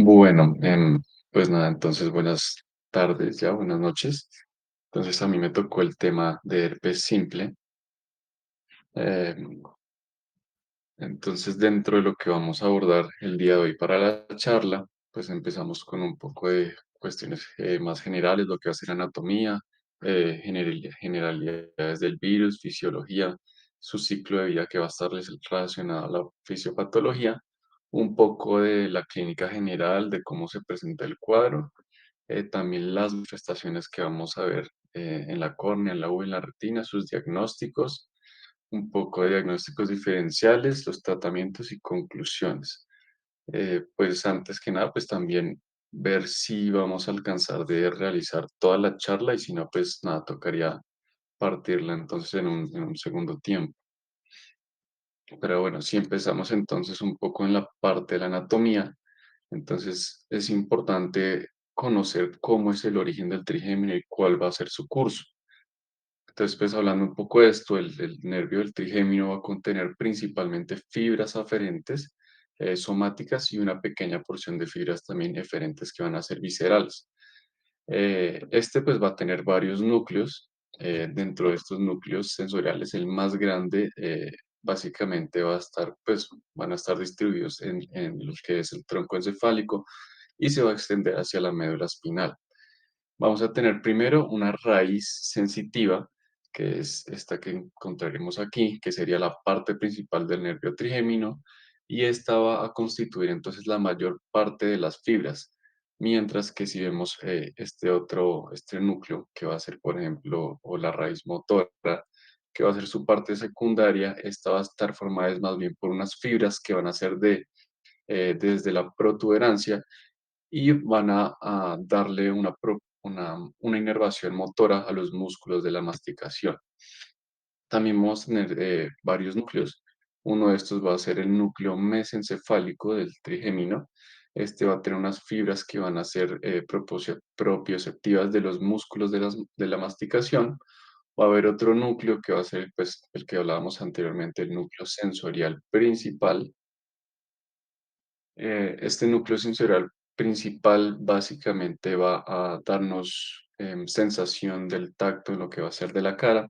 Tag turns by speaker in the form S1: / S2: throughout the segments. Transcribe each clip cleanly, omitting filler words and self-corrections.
S1: Bueno, pues nada, entonces buenas tardes ya, buenas noches. Entonces a mí me tocó el tema de herpes simple. em, entonces dentro de lo que vamos a abordar el día de hoy para la charla, pues empezamos con un poco de cuestiones más generales, lo que va a ser anatomía, generalidades del virus, fisiología, su ciclo de vida que va a estar relacionado a la fisiopatología, un poco de la clínica general, de cómo se presenta el cuadro, también las manifestaciones que vamos a ver en la córnea, en la uva, en la retina, sus diagnósticos, un poco de diagnósticos diferenciales, los tratamientos y conclusiones. Pues antes que nada, pues también ver si vamos a alcanzar de realizar toda la charla y si no, pues nada, tocaría partirla entonces en un segundo tiempo. Pero bueno, si empezamos entonces un poco en la parte de la anatomía, entonces es importante conocer cómo es el origen del trigémino y cuál va a ser su curso. Entonces, pues hablando un poco de esto, el nervio del trigémino va a contener principalmente fibras aferentes, somáticas y una pequeña porción de fibras también eferentes que van a ser viscerales. Este pues va a tener varios núcleos. Dentro de estos núcleos sensoriales, el más grande básicamente va a estar, pues van a estar distribuidos en lo que es el tronco encefálico y se va a extender hacia la médula espinal. Vamos a tener primero una raíz sensitiva, que es esta que encontraremos aquí, que sería la parte principal del nervio trigémino, y esta va a constituir entonces la mayor parte de las fibras. Mientras que si vemos este núcleo, que va a ser, por ejemplo, o la raíz motora, que va a ser su parte secundaria, esta va a estar formada es más bien por unas fibras que van a ser desde la protuberancia y van a darle una inervación motora a los músculos de la masticación. También vamos a tener varios núcleos. Uno de estos va a ser el núcleo mesencefálico del trigémino. Este va a tener unas fibras que van a ser propioceptivas de los músculos de la masticación. Va a haber otro núcleo que va a ser pues, el que hablábamos anteriormente, el núcleo sensorial principal. Este núcleo sensorial principal básicamente va a darnos sensación del tacto en lo que va a ser de la cara.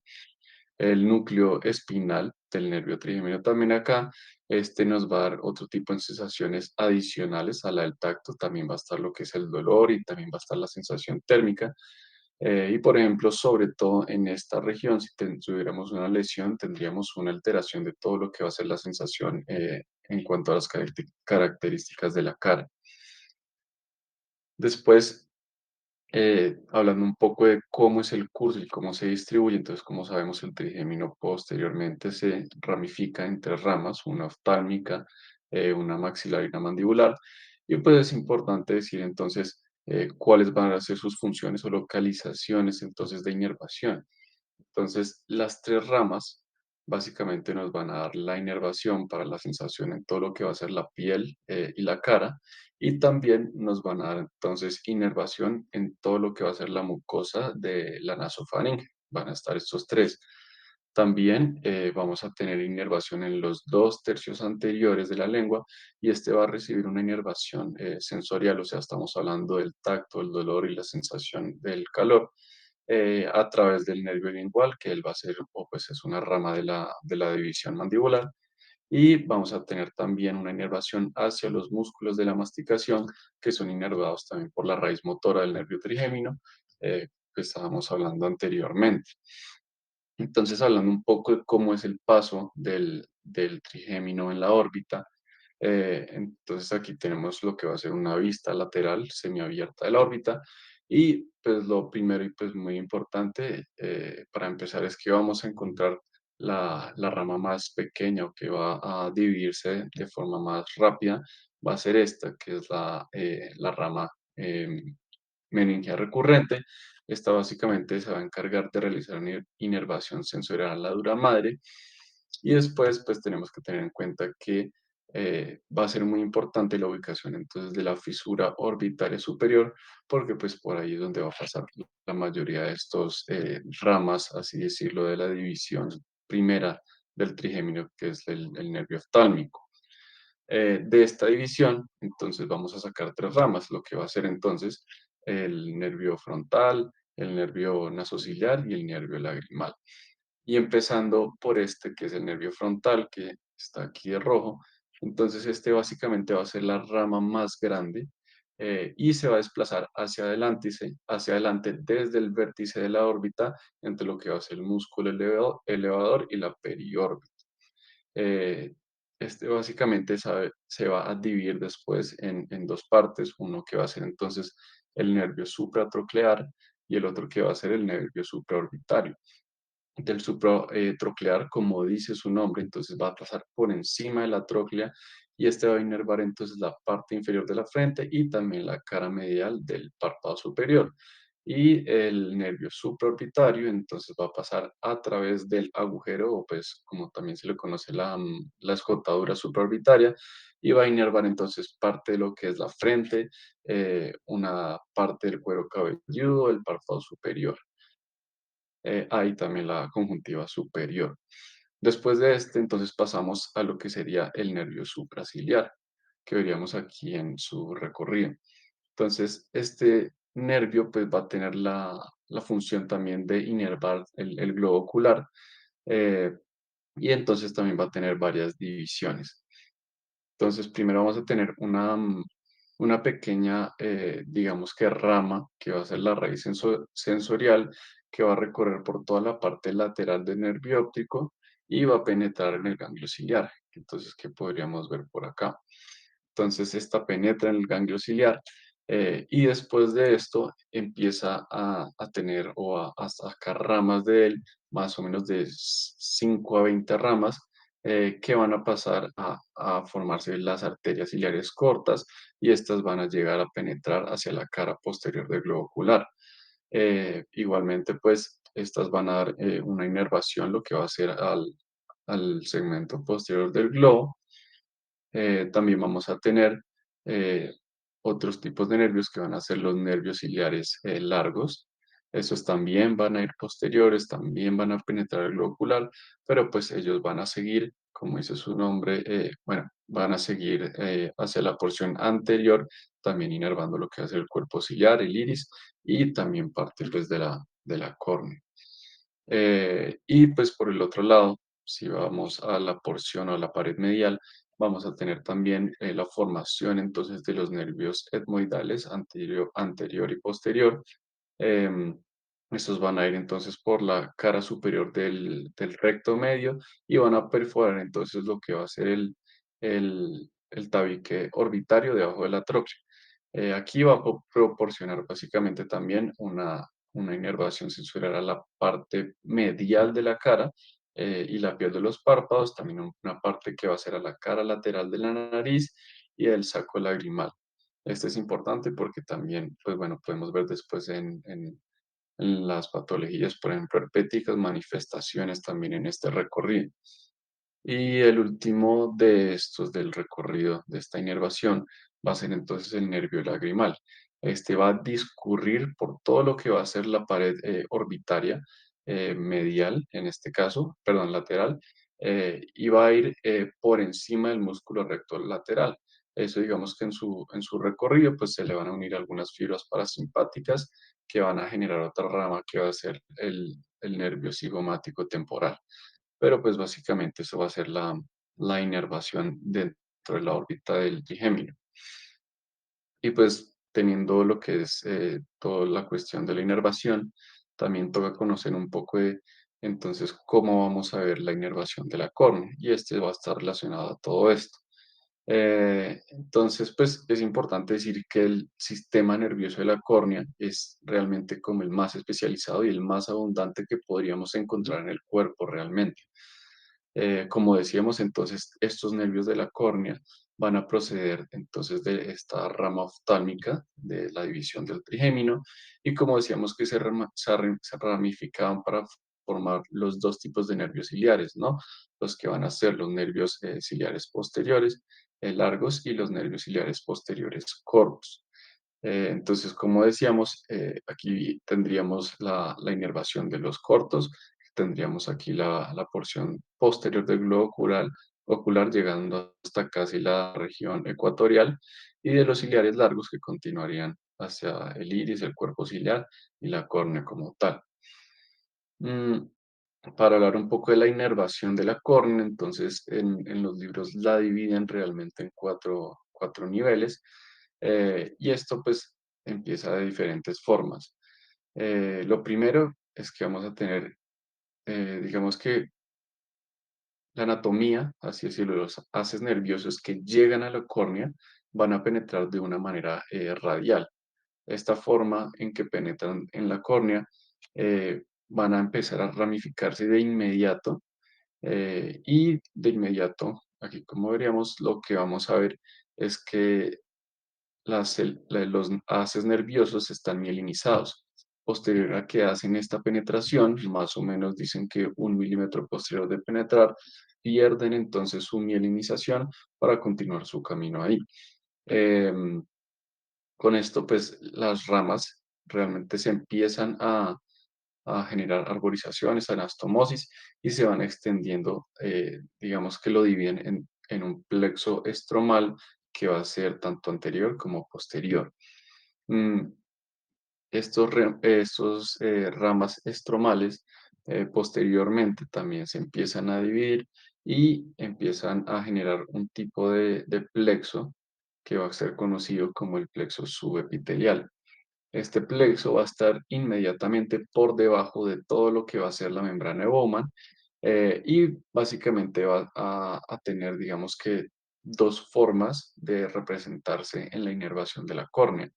S1: El núcleo espinal del nervio trigémino también acá, este nos va a dar otro tipo de sensaciones adicionales a la del tacto. También va a estar lo que es el dolor y también va a estar la sensación térmica. Y por ejemplo, sobre todo en esta región, si tuviéramos una lesión, tendríamos una alteración de todo lo que va a ser la sensación en cuanto a las características de la cara. Después, hablando un poco de cómo es el curso y cómo se distribuye, entonces, como sabemos, el trigémino posteriormente se ramifica en tres ramas, una oftálmica, una maxilar y una mandibular. Y pues es importante decir entonces cuáles van a ser sus funciones o localizaciones entonces de inervación. Entonces, las tres ramas básicamente nos van a dar la inervación para la sensación en todo lo que va a ser la piel y la cara, y también nos van a dar entonces inervación en todo lo que va a ser la mucosa de la nasofaringe. Van a estar estos tres. También vamos a tener inervación en los dos tercios anteriores de la lengua y este va a recibir una inervación sensorial, o sea, estamos hablando del tacto, el dolor y la sensación del calor a través del nervio lingual, que él va a ser, o pues es una rama de la división mandibular, y vamos a tener también una inervación hacia los músculos de la masticación, que son inervados también por la raíz motora del nervio trigémino, que estábamos hablando anteriormente. Entonces, hablando un poco de cómo es el paso del trigémino en la órbita, entonces aquí tenemos lo que va a ser una vista lateral semiabierta de la órbita y pues lo primero y pues muy importante para empezar es que vamos a encontrar la rama más pequeña o que va a dividirse de forma más rápida, va a ser esta, que es la rama meningia recurrente. Esta básicamente se va a encargar de realizar una inervación sensorial a la dura madre. Y después, pues tenemos que tener en cuenta que va a ser muy importante la ubicación entonces de la fisura orbitaria superior, porque pues por ahí es donde va a pasar la mayoría de estos ramas, así decirlo, de la división primera del trigémino, que es el nervio oftálmico. De esta división, entonces vamos a sacar tres ramas, lo que va a ser entonces el nervio frontal, el nervio nasociliar y el nervio lagrimal. Y empezando por este, que es el nervio frontal, que está aquí de rojo, entonces este básicamente va a ser la rama más grande y se va a desplazar hacia adelante, hacia adelante desde el vértice de la órbita entre lo que va a ser el músculo elevador y la periórbita. Eh, este básicamente se va a dividir después en dos partes, uno que va a ser entonces el nervio supratroclear y el otro que va a ser el nervio supraorbitario. Del supratroclear, como dice su nombre, entonces va a pasar por encima de la tróclea y este va a inervar entonces la parte inferior de la frente y también la cara medial del párpado superior. Y el nervio supraorbitario entonces va a pasar a través del agujero o pues como también se le conoce la escotadura supraorbitaria y va a inervar entonces parte de lo que es la frente, una parte del cuero cabelludo, el párpado superior. Hay también la conjuntiva superior. Después de este, entonces pasamos a lo que sería el nervio supraciliar, que veríamos aquí en su recorrido. Entonces, este nervio pues va a tener la función también de inervar el globo ocular eh, y entonces también va a tener varias divisiones. Entonces, primero vamos a tener una pequeña, digamos que rama, que va a ser la raíz sensorial, que va a recorrer por toda la parte lateral del nervio óptico y va a penetrar en el ganglio ciliar. Entonces, ¿qué podríamos ver por acá? Entonces, esta penetra en el ganglio ciliar y después de esto empieza a tener o a sacar ramas de él, más o menos de 5 a 20 ramas, que van a pasar a formarse las arterias ciliares cortas y estas van a llegar a penetrar hacia la cara posterior del globo ocular. Igualmente, pues, estas van a dar una inervación, lo que va a hacer al segmento posterior del globo. También vamos a tener eh, otros tipos de nervios que van a ser los nervios ciliares largos. Esos también van a ir posteriores, también van a penetrar el globo ocular, pero pues ellos van a seguir, como dice su nombre, bueno, van a seguir hacia la porción anterior, también inervando lo que va a ser el cuerpo ciliar, el iris y también parte pues de la córnea. Y pues por el otro lado, si vamos a la porción o a la pared medial, vamos a tener también la formación entonces de los nervios etmoidales anterior y posterior. Em, Estos van a ir entonces por la cara superior del recto medio y van a perforar entonces lo que va a ser el tabique orbitario debajo de la tróclea. Aquí va a proporcionar básicamente también una inervación sensorial a la parte medial de la cara y la piel de los párpados, también una parte que va a ser a la cara lateral de la nariz y el saco lagrimal. Este es importante porque también, pues bueno, podemos ver después en las patologías, por ejemplo, herpéticas, manifestaciones también en este recorrido. Y el último de estos del recorrido de esta inervación va a ser entonces el nervio lagrimal. Este va a discurrir por todo lo que va a ser la pared orbitaria medial, en este caso, perdón, lateral, y va a ir por encima del músculo recto lateral. Eso digamos que en su recorrido pues se le van a unir algunas fibras parasimpáticas que van a generar otra rama que va a ser el nervio cigomático temporal. Pero pues básicamente eso va a ser la inervación dentro de la órbita del trigémino. Y pues teniendo lo que es toda la cuestión de la inervación, también toca conocer un poco de entonces cómo vamos a ver la inervación de la córnea y este va a estar relacionado a todo esto. Entonces, pues es importante decir que el sistema nervioso de la córnea es realmente como el más especializado y el más abundante que podríamos encontrar en el cuerpo realmente. Como decíamos, entonces, estos nervios de la córnea van a proceder entonces de esta rama oftálmica de la división del trigémino y como decíamos que se ramificaban para formar los dos tipos de nervios ciliares, ¿no? Los que van a ser los nervios ciliares posteriores largos y los nervios ciliares posteriores cortos. Entonces, como decíamos, aquí tendríamos la inervación de los cortos, tendríamos aquí la porción posterior del globo ocular, ocular llegando hasta casi la región ecuatorial y de los ciliares largos que continuarían hacia el iris, el cuerpo ciliar y la córnea como tal. Mm, para hablar un poco de la inervación de la córnea, entonces en los libros la dividen realmente en cuatro niveles, y esto pues empieza de diferentes formas. Lo primero es que vamos a tener, digamos que la anatomía, así decirlo, los haces nerviosos que llegan a la córnea van a penetrar de una manera radial. Esta forma en que penetran en la córnea van a empezar a ramificarse de inmediato, y de inmediato, aquí como veríamos, lo que vamos a ver es que los haces nerviosos están mielinizados. Posterior a que hacen esta penetración, más o menos dicen que 1 milímetro posterior de penetrar, pierden entonces su mielinización para continuar su camino ahí. Em, con esto, pues las ramas realmente se empiezan a generar arborizaciones, anastomosis y se van extendiendo, digamos que lo dividen en un plexo estromal que va a ser tanto anterior como posterior. Mm, estos ramas estromales posteriormente también se empiezan a dividir y empiezan a generar un tipo de plexo que va a ser conocido como el plexo subepitelial. Este plexo va a estar inmediatamente por debajo de todo lo que va a ser la membrana de Bowman, y básicamente va a tener, digamos que, dos formas de representarse en la inervación de la córnea.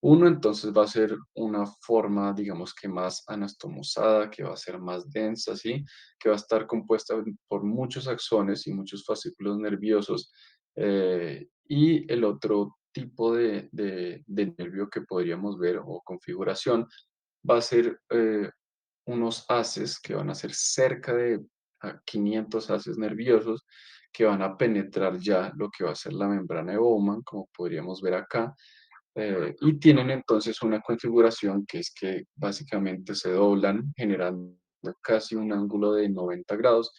S1: Uno, entonces, va a ser una forma, digamos que más anastomosada, que va a ser más densa, ¿sí? Que va a estar compuesta por muchos axones y muchos fascículos nerviosos. Y el otro tipo de nervio que podríamos ver o configuración va a ser unos haces que van a ser cerca de 500 haces nerviosos que van a penetrar ya lo que va a ser la membrana de Bowman, como podríamos ver acá, y tienen entonces una configuración que es que básicamente se doblan generando casi un ángulo de 90 grados,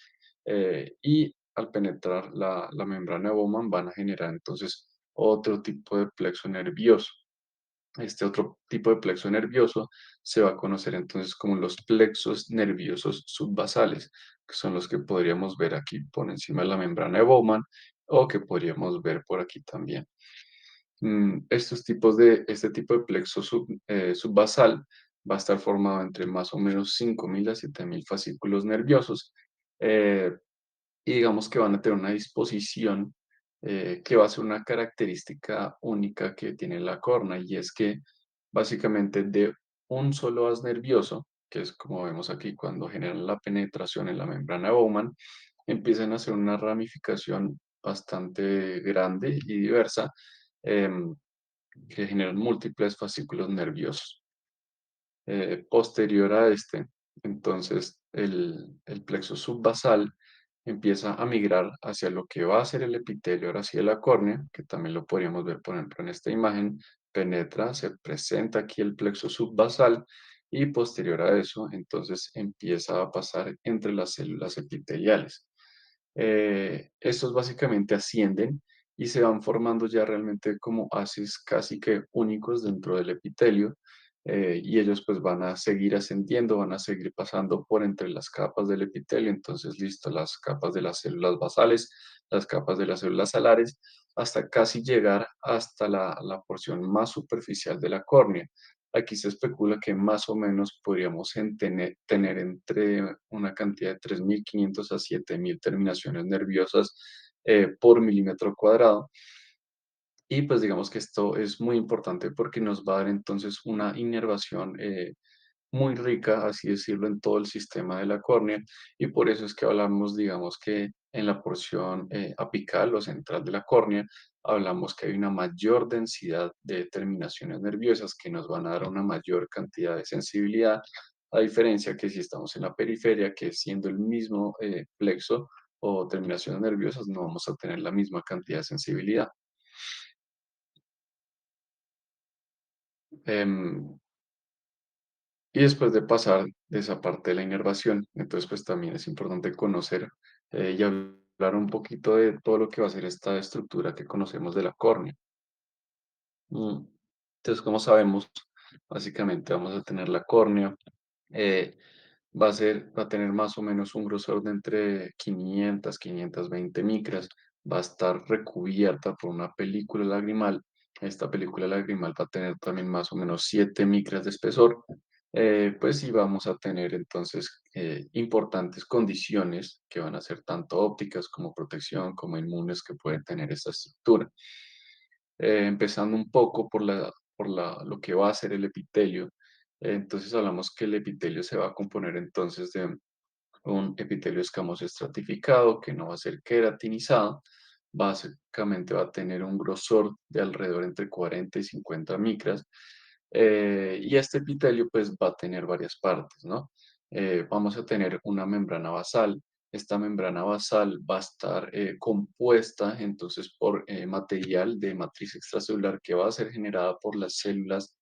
S1: y al penetrar la membrana de Bowman van a generar entonces otro tipo de plexo nervioso. Este otro tipo de plexo nervioso se va a conocer entonces como los plexos nerviosos subbasales, que son los que podríamos ver aquí por encima de la membrana de Bowman o que podríamos ver por aquí también. Este tipo de plexo subbasal va a estar formado entre más o menos 5.000 a 7.000 fascículos nerviosos, eh, y digamos que van a tener una disposición que va a ser una característica única que tiene la córnea, y es que básicamente de un solo haz nervioso, que es como vemos aquí cuando generan la penetración en la membrana de Bowman, empiezan a hacer una ramificación bastante grande y diversa, em, que generan múltiples fascículos nerviosos. Posterior a este, entonces el plexo subbasal empieza a migrar hacia lo que va a ser el epitelio, ahora sí de la córnea, que también lo podríamos ver, por ejemplo, en esta imagen, penetra, se presenta aquí el plexo subbasal y posterior a eso, entonces empieza a pasar entre las células epiteliales. Estos básicamente ascienden y se van formando ya realmente como haces casi que únicos dentro del epitelio, y ellos pues van a seguir ascendiendo, van a seguir pasando por entre las capas del epitelio, entonces listo, las capas de las células basales, las capas de las células salares, hasta casi llegar hasta la porción más superficial de la córnea. Aquí se especula que más o menos podríamos tener entre una cantidad de 3.500 a 7.000 terminaciones nerviosas por milímetro cuadrado. Y pues digamos que esto es muy importante porque nos va a dar entonces una inervación muy rica, así decirlo, en todo el sistema de la córnea, y por eso es que hablamos, digamos que en la porción apical o central de la córnea, hablamos que hay una mayor densidad de terminaciones nerviosas que nos van a dar una mayor cantidad de sensibilidad, a diferencia que si estamos en la periferia, que siendo el mismo plexo o terminaciones nerviosas, no vamos a tener la misma cantidad de sensibilidad. Em, Y después de pasar de esa parte de la inervación, entonces pues también es importante conocer y hablar hablar un poquito de todo lo que va a ser esta estructura que conocemos de la córnea. Mm, Entonces, como sabemos, básicamente vamos a tener la córnea. eh, va a tener más o menos un grosor de entre 500, 520 micras. Va a estar recubierta por una película lagrimal. Esta película lagrimal va a tener también más o menos 7 micras de espesor. Pues sí, vamos a tener entonces importantes condiciones que van a ser tanto ópticas como protección, como inmunes que pueden tener esta estructura. Empezando un poco lo que va a ser el epitelio. Entonces hablamos que el epitelio se va a componer entonces de un epitelio escamoso estratificado que no va a ser queratinizado. Básicamente va a tener un grosor de alrededor entre 40 y 50 micras. Y este epitelio pues va a tener varias partes, ¿no? Vamos a tener una membrana basal. Esta membrana basal va a estar compuesta entonces por material de matriz extracelular que va a ser generada por las células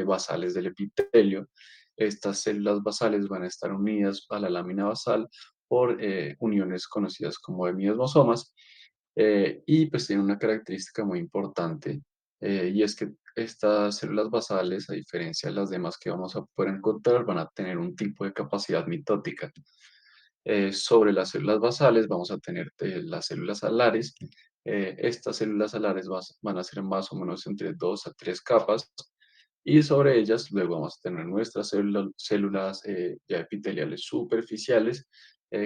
S1: basales del epitelio. Estas células basales van a estar unidas a la lámina basal por uniones conocidas como hemiosmosomas, y pues tiene una característica muy importante, y es que estas células basales, a diferencia de las demás que vamos a poder encontrar, van a tener un tipo de capacidad mitótica. Sobre las células basales vamos a tener las células alares. Estas células alares van a ser más o menos entre 2 a 3 capas, y sobre ellas luego vamos a tener nuestras células ya epiteliales superficiales,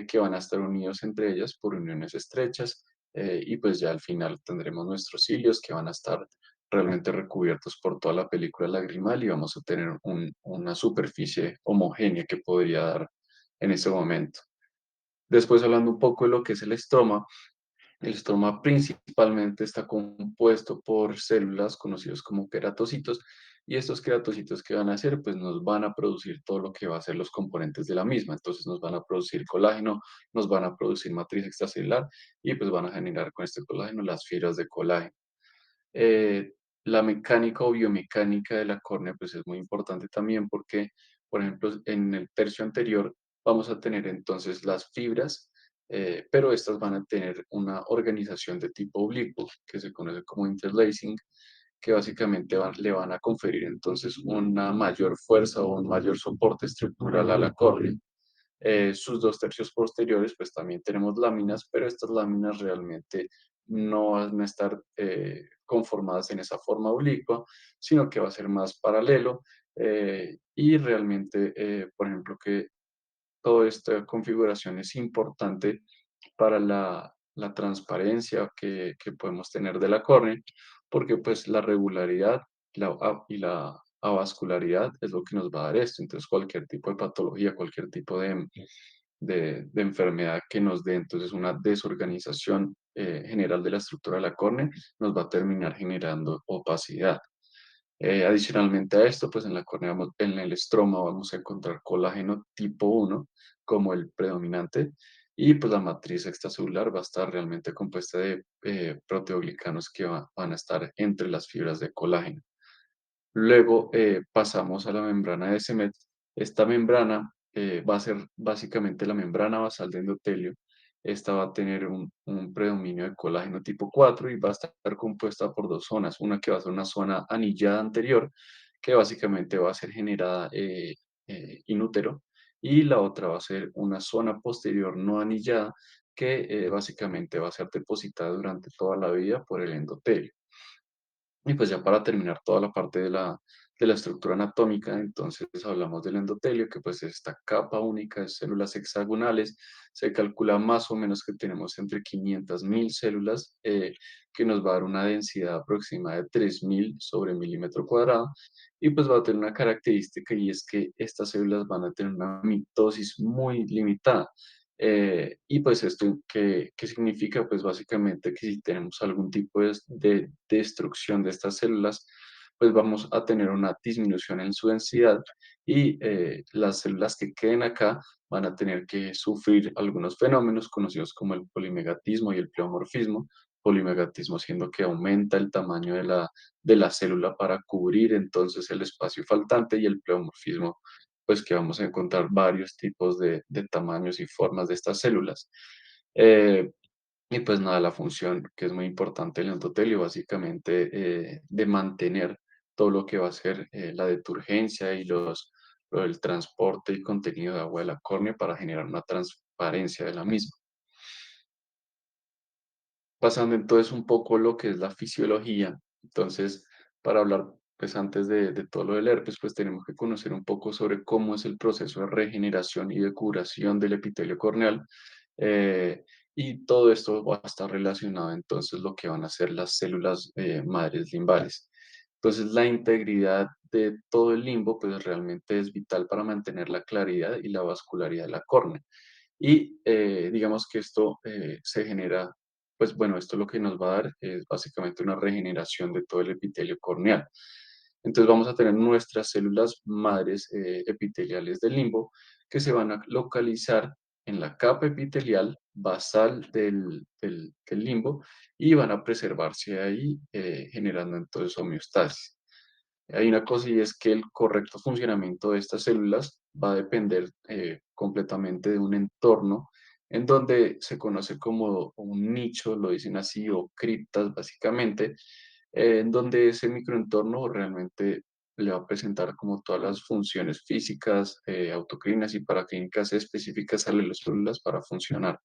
S1: que van a estar unidos entre ellas por uniones estrechas, y pues ya al final tendremos nuestros cilios que van a estar realmente recubiertos por toda la película lagrimal, y vamos a tener una superficie homogénea que podría dar en ese momento. Después, hablando un poco de lo que es el estroma principalmente está compuesto por células conocidas como queratocitos, y estos queratocitos que van a hacer, pues nos van a producir todo lo que va a ser los componentes de la misma. Entonces nos van a producir colágeno, nos van a producir matriz extracelular, y pues van a generar con este colágeno las fibras de colágeno. Eh, la mecánica o biomecánica de la córnea pues es muy importante también porque, por ejemplo, en el tercio anterior vamos a tener entonces las fibras, pero estas van a tener una organización de tipo oblicuo que se conoce como interlacing, que básicamente le van a conferir entonces una mayor fuerza o un mayor soporte estructural a la córnea. Sus dos tercios posteriores, pues también tenemos láminas, pero estas láminas realmente no van a estar conformadas en esa forma oblicua, sino que va a ser más paralelo, y realmente, por ejemplo, que toda esta configuración es importante para la transparencia que podemos tener de la córnea, porque pues la regularidad y la avascularidad es lo que nos va a dar esto. Entonces, cualquier tipo de patología, cualquier tipo de enfermedad que nos dé entonces una desorganización general de la estructura de la córnea, nos va a terminar generando opacidad. Adicionalmente a esto, pues en la córnea, en el estroma vamos a encontrar colágeno tipo 1 como el predominante, y pues la matriz extracelular va a estar realmente compuesta de proteoglicanos que van a estar entre las fibras de colágeno. Luego pasamos a la membrana de Semet. Esta membrana va a ser básicamente la membrana basal de endotelio. Esta va a tener un predominio de colágeno tipo 4 y va a estar compuesta por dos zonas. Una que va a ser una zona anillada anterior, que básicamente va a ser generada in útero, y la otra va a ser una zona posterior no anillada, que básicamente va a ser depositada durante toda la vida por el endotelio. Y pues ya para terminar toda la parte de la estructura anatómica, entonces hablamos del endotelio, que pues es esta capa única de células hexagonales. Se calcula más o menos que tenemos entre 500.000 células, que nos va a dar una densidad aproximada de 3.000 sobre milímetro cuadrado. Y pues va a tener una característica, y es que estas células van a tener una mitosis muy limitada. Y pues esto, ¿qué significa? Pues básicamente que si tenemos algún tipo de destrucción de estas células, pues vamos a tener una disminución en su densidad, y las células que queden acá van a tener que sufrir algunos fenómenos conocidos como el polimegatismo y el pleomorfismo. Polimegatismo siendo que aumenta el tamaño de la célula para cubrir entonces el espacio faltante, y el pleomorfismo pues que vamos a encontrar varios tipos de tamaños y formas de estas células. Y pues nada, la función que es muy importante del endotelio, básicamente de mantener todo lo que va a ser la deturgencia y lo del transporte y contenido de agua de la córnea para generar una transparencia de la misma. Pasando entonces un poco lo que es la fisiología. Entonces, para hablar, pues antes de todo lo del herpes, pues tenemos que conocer un poco sobre cómo es el proceso de regeneración y de curación del epitelio corneal. eh, y todo esto va a estar relacionado entonces lo que van a ser las células madres limbales. Entonces, la integridad de todo el limbo, pues realmente es vital para mantener la claridad y la vascularidad de la córnea. Y digamos que esto se genera, pues bueno, esto lo que nos va a dar es básicamente una regeneración de todo el epitelio corneal. Entonces vamos a tener nuestras células madres epiteliales del limbo que se van a localizar en la capa epitelial basal del limbo y van a preservarse ahí generando entonces homeostasis. Hay una cosa y es que el correcto funcionamiento de estas células va a depender completamente de un entorno en donde se conoce como un nicho, lo dicen así, o criptas básicamente, en donde ese microentorno realmente le va a presentar como todas las funciones físicas, autocrinas y paraclínicas específicas a las células para funcionar.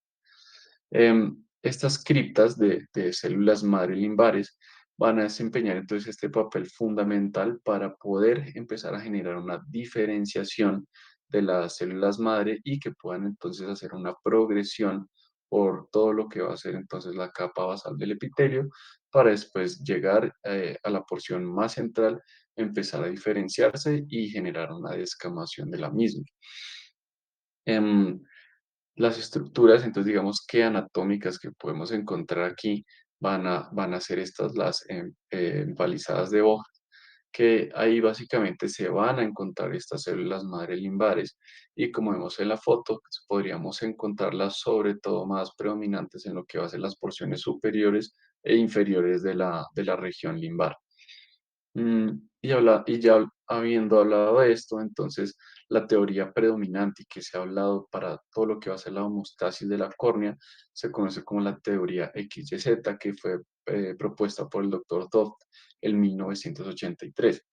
S1: Estas criptas de células madre limbares van a desempeñar entonces este papel fundamental para poder empezar a generar una diferenciación de las células madre y que puedan entonces hacer una progresión por todo lo que va a ser entonces la capa basal del epitelio para después llegar a la porción más central, empezar a diferenciarse y generar una descamación de la misma. Em, las estructuras, entonces digamos que anatómicas que podemos encontrar aquí van a ser estas las empalizadas de hoja, que ahí básicamente se van a encontrar estas células madre limbares y como vemos en la foto, pues, podríamos encontrarlas sobre todo más predominantes en lo que va a ser las porciones superiores e inferiores de la región limbar. Y ya habiendo hablado de esto, entonces la teoría predominante y que se ha hablado para todo lo que va a ser la homeostasis de la córnea se conoce como la teoría XYZ, que fue propuesta por el doctor Dove en 1983.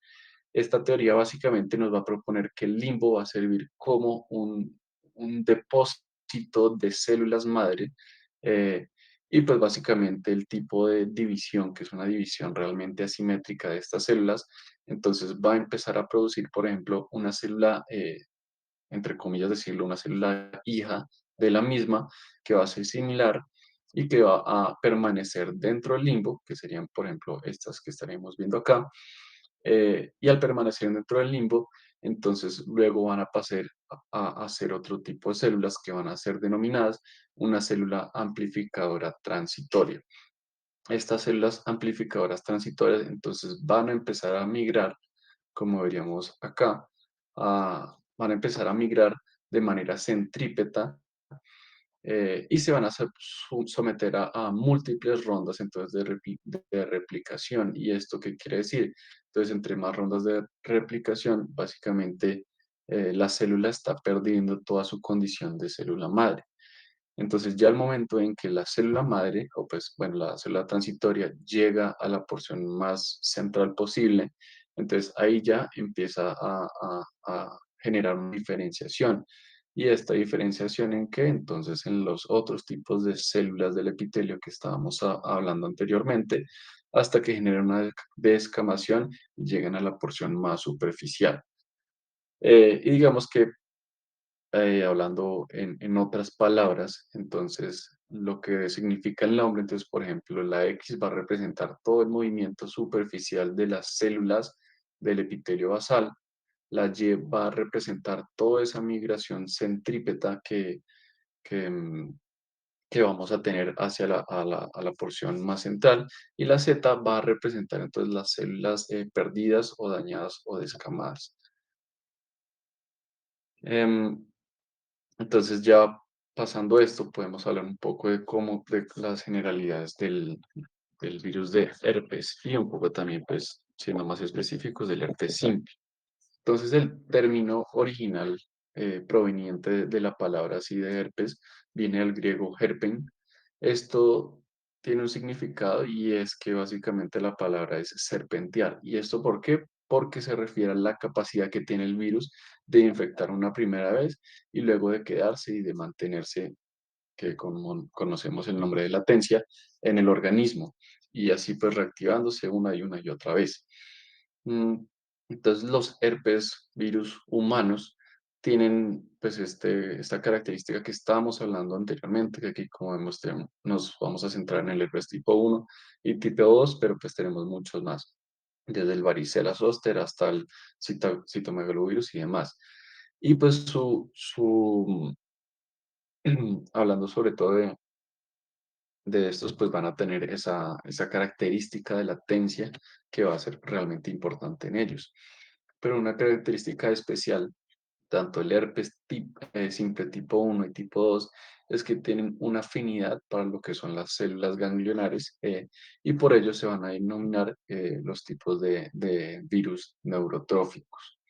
S1: Esta teoría básicamente nos va a proponer que el limbo va a servir como un depósito de células madre eh, y pues básicamente el tipo de división, que es una división realmente asimétrica de estas células, entonces va a empezar a producir, por ejemplo, una célula, entre comillas decirlo, una célula hija de la misma que va a ser similar y que va a permanecer dentro del limbo, que serían, por ejemplo, estas que estaremos viendo acá, y al permanecer dentro del limbo, entonces luego van a pasar a hacer otro tipo de células que van a ser denominadas una célula amplificadora transitoria. Estas células amplificadoras transitorias entonces van a empezar a migrar, como veríamos acá, van a empezar a migrar de manera centrípeta y se van a someter a múltiples rondas entonces de replicación. ¿Y esto qué quiere decir? Entonces, entre más rondas de replicación, básicamente la célula está perdiendo toda su condición de célula madre. Entonces, ya al momento en que la célula madre, o pues, bueno, la célula transitoria llega a la porción más central posible, entonces ahí ya empieza a generar una diferenciación. ¿Y esta diferenciación en qué? Entonces, en los otros tipos de células del epitelio que estábamos hablando anteriormente, hasta que generan una descamación y llegan a la porción más superficial. Y digamos que hablando en otras palabras, entonces lo que significa el nombre, entonces por ejemplo la X va a representar todo el movimiento superficial de las células del epitelio basal, la Y va a representar toda esa migración centrípeta que, mm, que vamos a tener hacia a la porción más central y la Z va a representar entonces las células perdidas o dañadas o descamadas. Em, Entonces ya pasando esto, podemos hablar un poco de cómo, de las generalidades del virus de herpes y un poco también, pues, siendo más específicos, del herpes simple. Entonces el término original proveniente de la palabra así de herpes viene del griego herpen, Esto tiene un significado y es que básicamente la palabra es serpentear. ¿Y esto por qué? Porque se refiere a la capacidad que tiene el virus de infectar una primera vez y luego de quedarse y de mantenerse, que como conocemos el nombre de latencia, en el organismo y así pues reactivándose una y otra vez. Mm, Entonces los herpes virus humanos tienen pues esta característica que estábamos hablando anteriormente, que aquí como vemos nos vamos a centrar en el herpes tipo 1 y tipo 2, pero pues tenemos muchos más, desde el varicela zoster hasta el citomegalovirus y demás. Y pues hablando sobre todo de estos, pues van a tener esa característica de latencia que va a ser realmente importante en ellos. Pero una característica especial, tanto el herpes simple tipo 1 y tipo 2, es que tienen una afinidad para lo que son las células ganglionares y por ello se van a denominar los tipos de virus neurotróficos.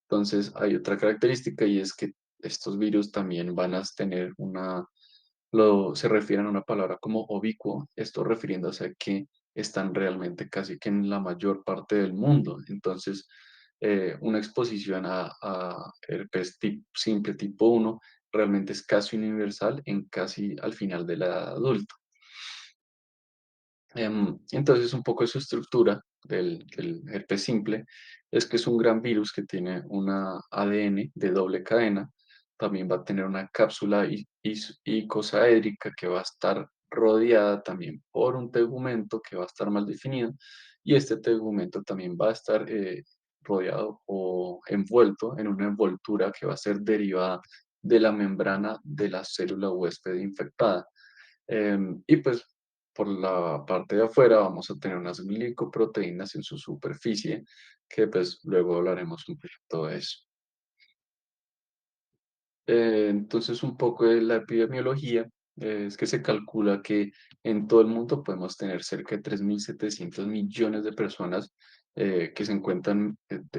S1: Entonces, hay otra característica y es que estos virus también van a tener se refieren a una palabra como ubicuo, esto refiriéndose a que están realmente casi que en la mayor parte del mundo. Entonces, una exposición a herpes simple tipo 1 realmente es casi universal en casi al final de la edad adulta. Entonces, un poco de su estructura del herpes simple es que es un gran virus que tiene una ADN de doble cadena, también va a tener una cápsula icosaédrica que va a estar rodeada también por un tegumento que va a estar mal definido y este tegumento también va a estar rodeado o envuelto en una envoltura que va a ser derivada de la membrana de la célula huésped infectada. Y pues por la parte de afuera vamos a tener unas glicoproteínas en su superficie, que pues luego hablaremos un poquito de eso. Entonces, un poco de la epidemiología es que se calcula que en todo el mundo podemos tener cerca de 3.700 millones de personas que se encuentran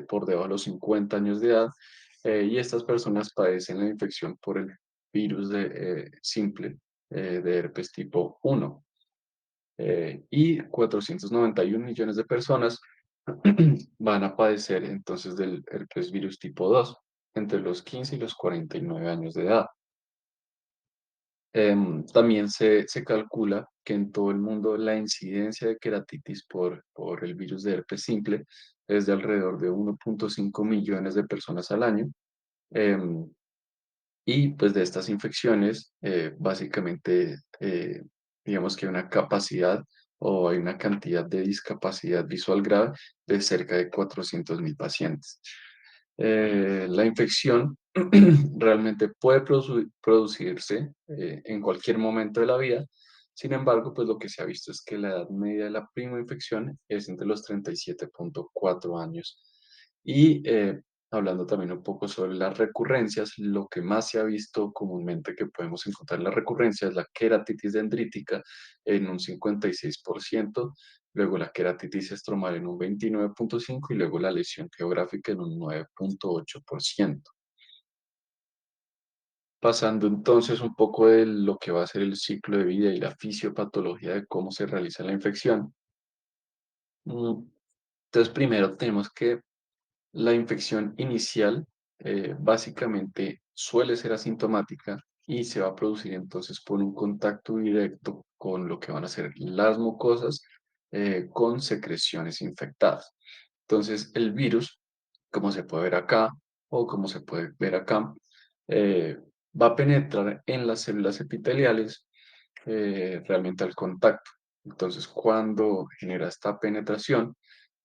S1: por debajo de los 50 años de edad y estas personas padecen la infección por el virus simple de herpes tipo 1 y 491 millones de personas van a padecer entonces del herpes virus tipo 2 entre los 15 y los 49 años de edad. También se calcula que en todo el mundo la incidencia de queratitis por el virus de herpes simple es de alrededor de 1,5 millones de personas al año. Em, y pues de estas infecciones, básicamente, digamos que hay una capacidad o hay una cantidad de discapacidad visual grave de cerca de 400.000 pacientes. La infección realmente puede producirse en cualquier momento de la vida. Sin embargo, pues lo que se ha visto es que la edad media de la prima infección es entre los 37,4 años. Y hablando también un poco sobre las recurrencias, lo que más se ha visto comúnmente que podemos encontrar en la recurrencia es la queratitis dendrítica en un 56%, luego la queratitis estromal en un 29,5% y luego la lesión geográfica en un 9,8%. Pasando entonces un poco de lo que va a ser el ciclo de vida y la fisiopatología de cómo se realiza la infección. Mm, Entonces, primero tenemos que la infección inicial básicamente suele ser asintomática y se va a producir entonces por un contacto directo con lo que van a ser las mucosas con secreciones infectadas. Entonces, el virus, como se puede ver acá o como se puede ver acá, eh, va a penetrar en las células epiteliales realmente al contacto. Entonces, cuando genera esta penetración,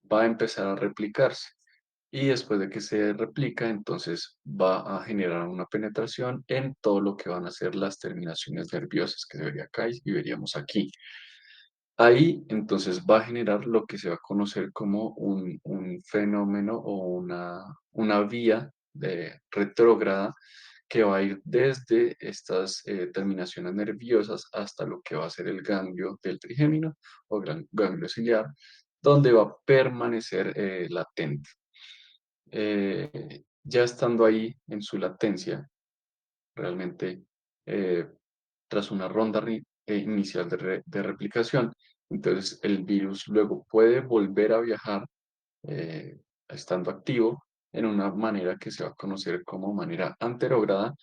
S1: va a empezar a replicarse. Y después de que se replica, entonces va a generar una penetración en todo lo que van a ser las terminaciones nerviosas, que se vería acá y veríamos aquí. Ahí entonces va a generar lo que se va a conocer como un fenómeno o una vía retrógrada que va a ir desde estas terminaciones nerviosas hasta lo que va a ser el ganglio del trigémino o ganglio ciliar, donde va a permanecer latente. Ya estando ahí en su latencia, realmente eh, tras una ronda inicial de replicación. Entonces, el virus luego puede volver a viajar eh, estando activo en una manera que se va a conocer como manera anterógrada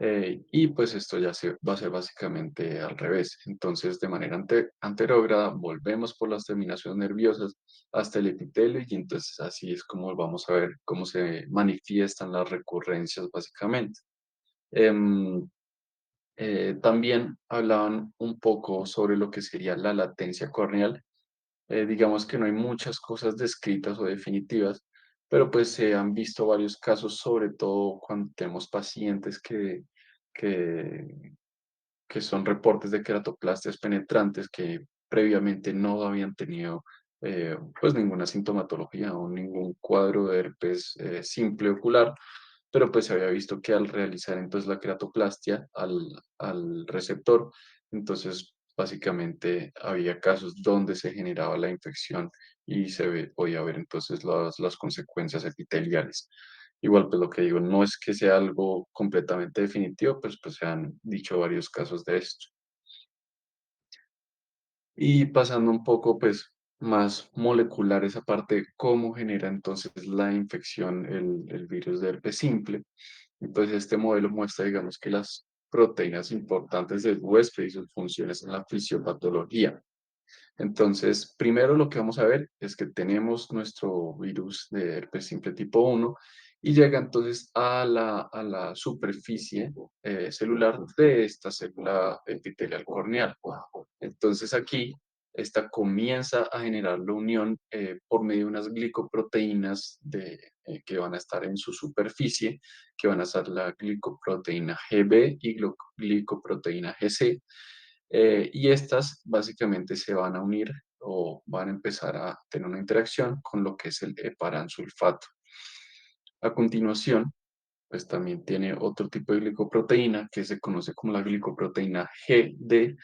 S1: y pues esto ya se va a ser básicamente al revés. Entonces, de manera anterógrada, volvemos por las terminaciones nerviosas hasta el epitelio y entonces así es como vamos a ver cómo se manifiestan las recurrencias básicamente. Em, También hablaban un poco sobre lo que sería la latencia corneal. Digamos que no hay muchas cosas descritas o definitivas, pero pues se han visto varios casos, sobre todo cuando tenemos pacientes que, que son reportes de queratoplastias penetrantes que previamente no habían tenido pues ninguna sintomatología o ningún cuadro de herpes simple ocular, pero pues se había visto que al realizar entonces la queratoplastia al receptor, entonces básicamente había casos donde se generaba la infección y podía ver entonces las consecuencias epiteliales. Igual, pues lo que digo, no es que sea algo completamente definitivo, pues se han dicho varios casos de esto. Y pasando un poco, pues, más molecular esa parte, cómo genera entonces la infección el virus de herpes simple. Entonces, este modelo muestra, digamos, que las proteínas importantes del huésped y sus funciones en la fisiopatología. Entonces, primero lo que vamos a ver es que tenemos nuestro virus de herpes simple tipo 1 y llega entonces a la superficie celular de esta célula epitelial corneal. Entonces aquí, esta comienza a generar la unión por medio de unas glicoproteínas que van a estar en su superficie, que van a ser la glicoproteína GB y glicoproteína GC, y estas básicamente se van a unir o van a empezar a tener una interacción con lo que es el heparansulfato. A continuación, pues también tiene otro tipo de glicoproteína que se conoce como la glicoproteína GD,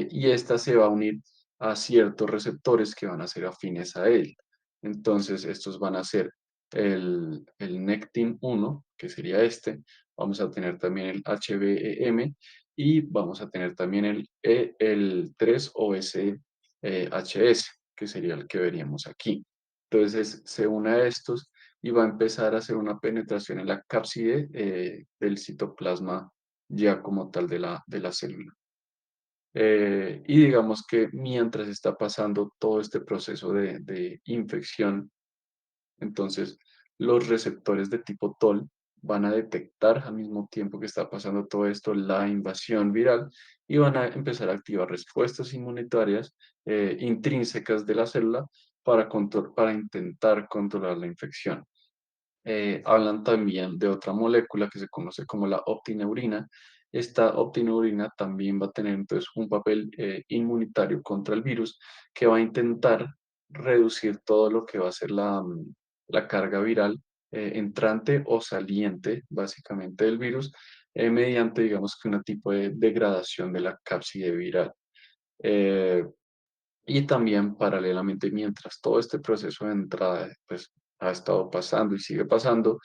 S1: y esta se va a unir a ciertos receptores que van a ser afines a él. Entonces, estos van a ser el Nectin-1, que sería este, vamos a tener también el HBEM y vamos a tener también el 3-OS-HS, que sería el que veríamos aquí. Entonces, se une a estos y va a empezar a hacer una penetración en la cápside del citoplasma ya como tal de la célula. Y digamos que mientras está pasando todo este proceso de infección, entonces los receptores de tipo TOL van a detectar al mismo tiempo que está pasando todo esto la invasión viral y van a empezar a activar respuestas inmunitarias intrínsecas de la célula para intentar controlar la infección. Hablan también de otra molécula que se conoce como la optineurina. Esta optineurina también va a tener entonces un papel inmunitario contra el virus que va a intentar reducir todo lo que va a ser la carga viral entrante o saliente, básicamente, del virus, mediante, digamos que un tipo de degradación de la cápside viral. Eh, y también paralelamente, mientras todo este proceso de entrada pues, ha estado pasando y sigue pasando,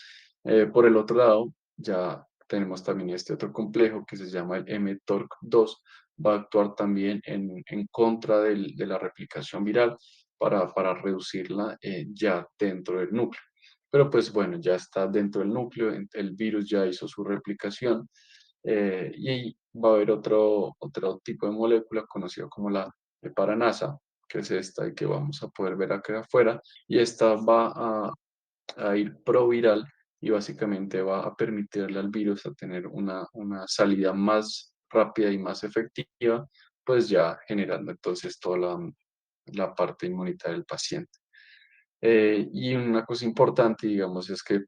S1: por el otro lado, ya tenemos también este otro complejo que se llama el mTORC2, va a actuar también en contra de la replicación viral para reducirla ya dentro del núcleo. Pero pues bueno, ya está dentro del núcleo, el virus ya hizo su replicación y va a haber otro tipo de molécula conocido como la heparanasa, que es esta y que vamos a poder ver acá afuera, y esta va a ir proviral y básicamente va a permitirle al virus a tener una salida más rápida y más efectiva, pues ya generando entonces toda la parte inmunitaria del paciente. Y una cosa importante, digamos, es que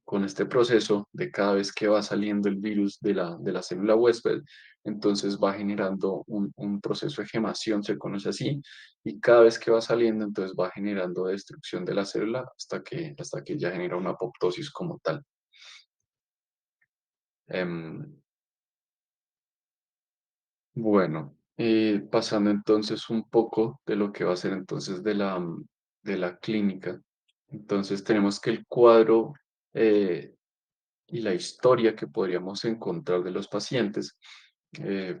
S1: con este proceso de cada vez que va saliendo el virus de la célula huésped, entonces va generando un proceso de gemación, se conoce así, y cada vez que va saliendo, entonces va generando destrucción de la célula hasta que ya genera una apoptosis como tal. Em, bueno, pasando entonces un poco de lo que va a ser entonces de la clínica. Entonces tenemos que el cuadro y la historia que podríamos encontrar de los pacientes.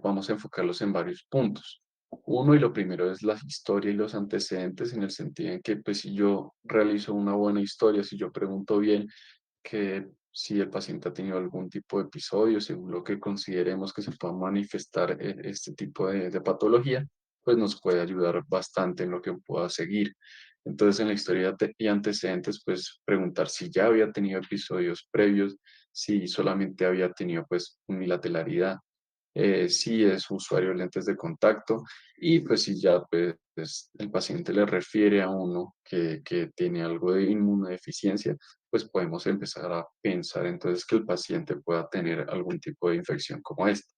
S1: vamos a enfocarlos en varios puntos. Uno, y lo primero es la historia y los antecedentes, en el sentido en que, pues, si yo realizo una buena historia, si yo pregunto bien, que si el paciente ha tenido algún tipo de episodio, según lo que consideremos que se pueda manifestar este tipo de patología, pues nos puede ayudar bastante en lo que pueda seguir. Entonces, en la historia y antecedentes, pues preguntar si ya había tenido episodios previos, si solamente había tenido pues unilateralidad, si es usuario de lentes de contacto y pues si ya pues, el paciente le refiere a uno que tiene algo de inmunodeficiencia, pues podemos empezar a pensar entonces que el paciente pueda tener algún tipo de infección como esta.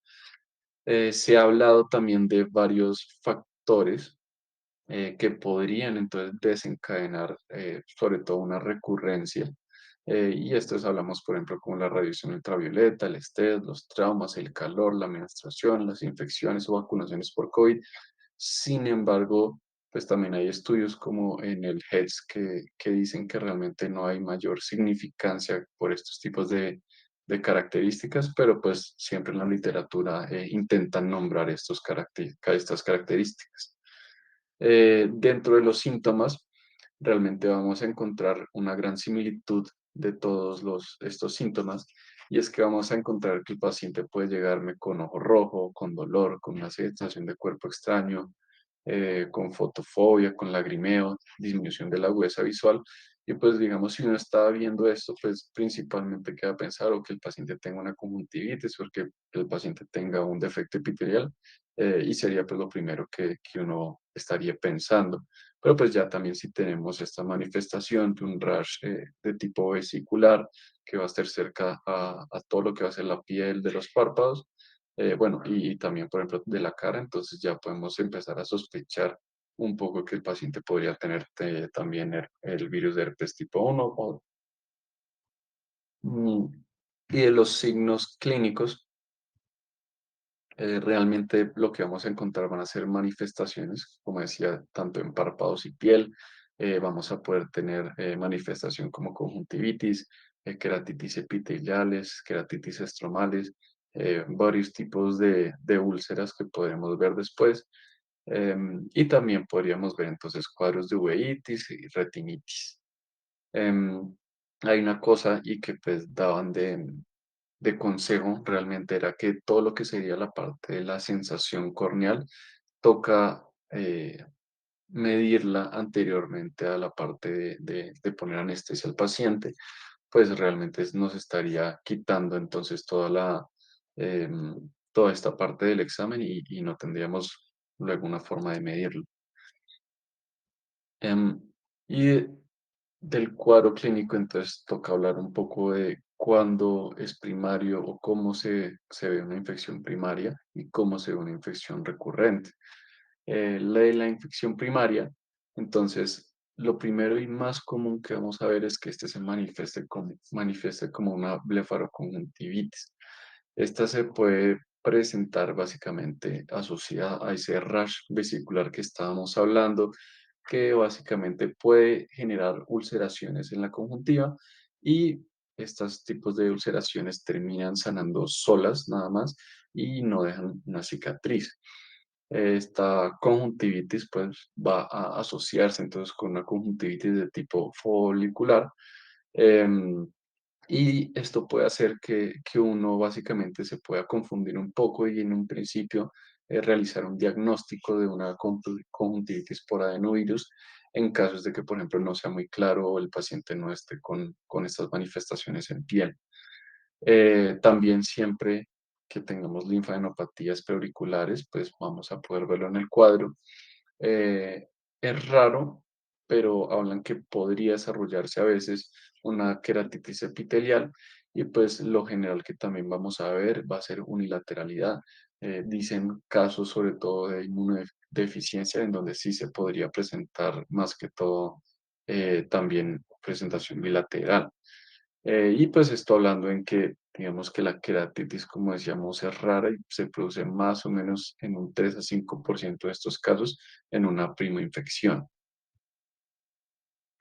S1: Se ha hablado también de varios factores que podrían entonces desencadenar sobre todo una recurrencia. Y estos hablamos, por ejemplo, como la radiación ultravioleta, el estrés, los traumas, el calor, la menstruación, las infecciones o vacunaciones por COVID. Sin embargo, pues también hay estudios como en el HEDS que dicen que realmente no hay mayor significancia por estos tipos de características, pero pues siempre en la literatura intentan nombrar estas características. Dentro de los síntomas, realmente vamos a encontrar una gran similitud de todos estos síntomas, y es que vamos a encontrar que el paciente puede llegarme con ojo rojo, con dolor, con una sensación de cuerpo extraño, con fotofobia, con lagrimeo, disminución de la agudeza visual. Y pues digamos, si uno está viendo esto, pues principalmente queda pensar o que el paciente tenga una conjuntivitis o que el paciente tenga un defecto epitelial, y sería pues lo primero que uno estaría pensando. Pero pues ya también si tenemos esta manifestación de un rash de tipo vesicular que va a estar cerca a todo lo que va a ser la piel de los párpados, bueno, y también por ejemplo de la cara, entonces ya podemos empezar a sospechar un poco que el paciente podría tener también el virus de herpes tipo 1 mm, y de los signos clínicos. Realmente lo que vamos a encontrar van a ser manifestaciones, como decía, tanto en párpados y piel. Vamos a poder tener manifestación como conjuntivitis, queratitis epiteliales, queratitis estromales, varios tipos de úlceras que podremos ver después. Y también podríamos ver entonces cuadros de uveitis y retinitis. Em, Hay una cosa y que pues daban de consejo realmente era que todo lo que sería la parte de la sensación corneal toca medirla anteriormente a la parte de poner anestesia al paciente, pues realmente nos estaría quitando entonces toda esta parte del examen y no tendríamos luego una forma de medirlo. Em, y del cuadro clínico, entonces toca hablar un poco de cuándo es primario o cómo se ve una infección primaria y cómo se ve una infección recurrente. La de la infección primaria, entonces, lo primero y más común que vamos a ver es que este se manifieste como una blefaroconjuntivitis. Esta se puede presentar básicamente asociada a ese rash vesicular que estábamos hablando, que básicamente puede generar ulceraciones en la conjuntiva y estos tipos de ulceraciones terminan sanando solas nada más y no dejan una cicatriz. Esta conjuntivitis pues va a asociarse entonces con una conjuntivitis de tipo folicular, em, y esto puede hacer que uno básicamente se pueda confundir un poco y en un principio realizar un diagnóstico de una conjuntivitis por adenovirus en casos de que, por ejemplo, no sea muy claro o el paciente no esté con estas manifestaciones en piel. También siempre que tengamos linfadenopatías preauriculares, pues vamos a poder verlo en el cuadro. Eh, es raro, pero hablan que podría desarrollarse a veces una queratitis epitelial y pues lo general que también vamos a ver va a ser unilateralidad. Dicen casos sobre todo de inmunodeficiencia en donde sí se podría presentar más que todo también presentación bilateral. Y pues esto hablando en que, digamos que la queratitis, como decíamos, es rara y se produce más o menos en un 3 a 5% de estos casos en una prima infección.